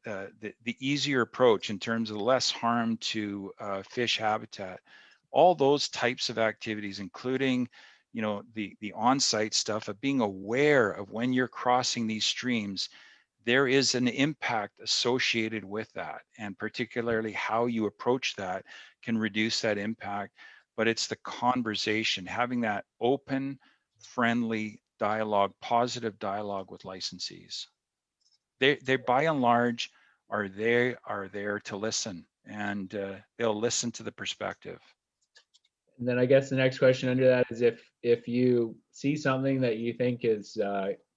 easier approach in terms of less harm to fish habitat. All those types of activities, including, you know, the on-site stuff of being aware of when you're crossing these streams, there is an impact associated with that, and particularly how you approach that can reduce that impact. But it's the conversation, having that open, friendly dialogue, positive dialogue with licensees. They by and large are there to listen, and they'll listen to the perspective. And then I guess the next question under that is if you see something that you think is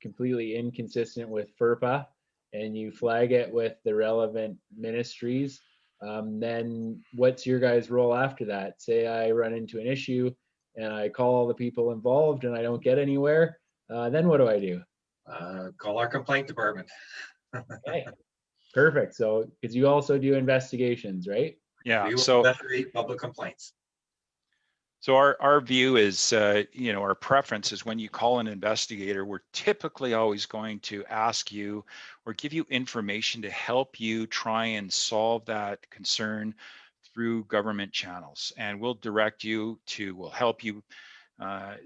completely inconsistent with FERPA and you flag it with the relevant ministries, then what's your guys' role after that? Say I run into an issue and I call all the people involved and I don't get anywhere, then what do I do? Call our complaint department. Okay, perfect. So, because you also do investigations, right? Yeah. We will So investigate public complaints. So our view is, you know, our preference is when you call an investigator, we're typically always going to ask you or give you information to help you try and solve that concern through government channels. And we'll direct you to, we'll help you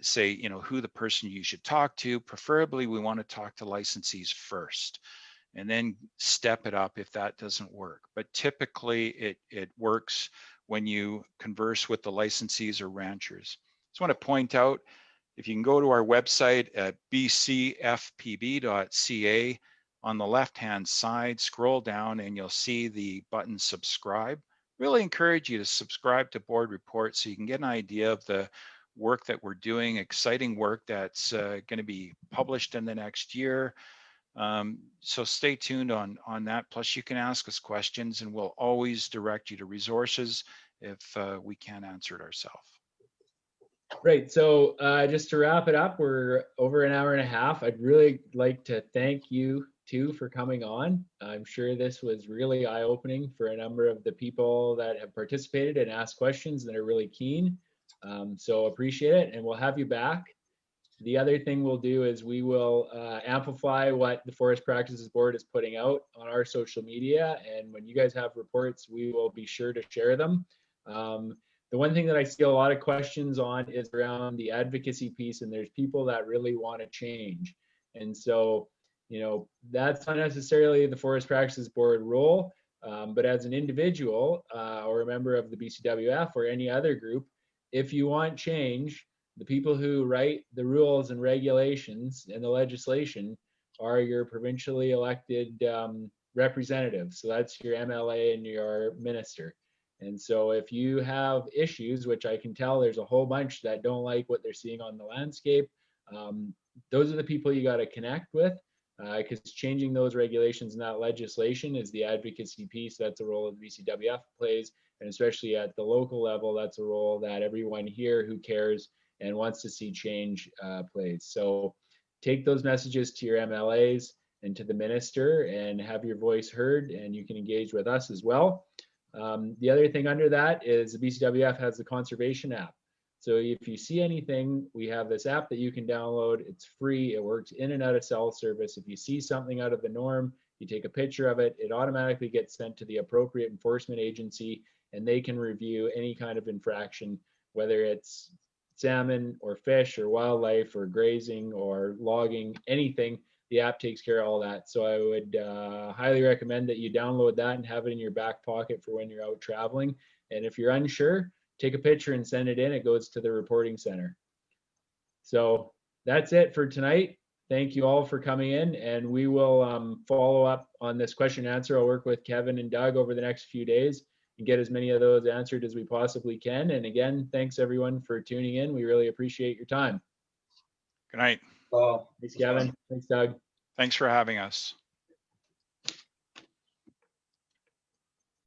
say, you know, who the person you should talk to. Preferably, we want to talk to licensees first, and then step it up if that doesn't work. But typically it works when you converse with the licensees or ranchers. Just want to point out, if you can go to our website at bcfpb.ca, on the left-hand side, scroll down and you'll see the button subscribe. Really encourage you to subscribe to board reports so you can get an idea of the work that we're doing, exciting work that's going to be published in the next year. So stay tuned on that. Plus you can ask us questions and we'll always direct you to resources if we can't answer it ourselves. Right. So just to wrap it up, we're over an hour and a half. I'd really like to thank you too for coming on. I'm sure this was really eye-opening for a number of the people that have participated and asked questions that are really keen. So appreciate it, and we'll have you back. The other thing we'll do is we will amplify what the Forest Practices Board is putting out on our social media, and when you guys have reports, we will be sure to share them. The one thing that I see a lot of questions on is around the advocacy piece, and there's people that really want to change. And so, you know, that's not necessarily the Forest Practices Board role, but as an individual or a member of the BCWF or any other group, if you want change, the people who write the rules and regulations and the legislation are your provincially elected representatives. So that's your MLA and your minister. And so if you have issues, which I can tell there's a whole bunch that don't like what they're seeing on the landscape, those are the people you got to connect with, because changing those regulations and that legislation is the advocacy piece. That's a role that the BCWF plays. And especially at the local level, that's a role that everyone here who cares and wants to see change plays. So take those messages to your MLAs and to the minister and have your voice heard, and you can engage with us as well. The other thing under that is the BCWF has the conservation app. So if you see anything, we have this app that you can download. It's free. It works in and out of cell service. If you see something out of the norm, you take a picture of it, it automatically gets sent to the appropriate enforcement agency, and they can review any kind of infraction, whether it's salmon or fish or wildlife or grazing or logging, anything. The app takes care of all that. So I would highly recommend that you download that and have it in your back pocket for when you're out traveling. And if you're unsure, take a picture and send it in. It goes to the reporting center. So that's it for tonight. Thank you all for coming in, and we will follow up on this question and answer. I'll work with Kevin and Doug over the next few days and get as many of those answered as we possibly can. And again, thanks everyone for tuning in. We really appreciate your time. Good night. Well, Thanks, Kevin. Thanks, Doug. Thanks for having us.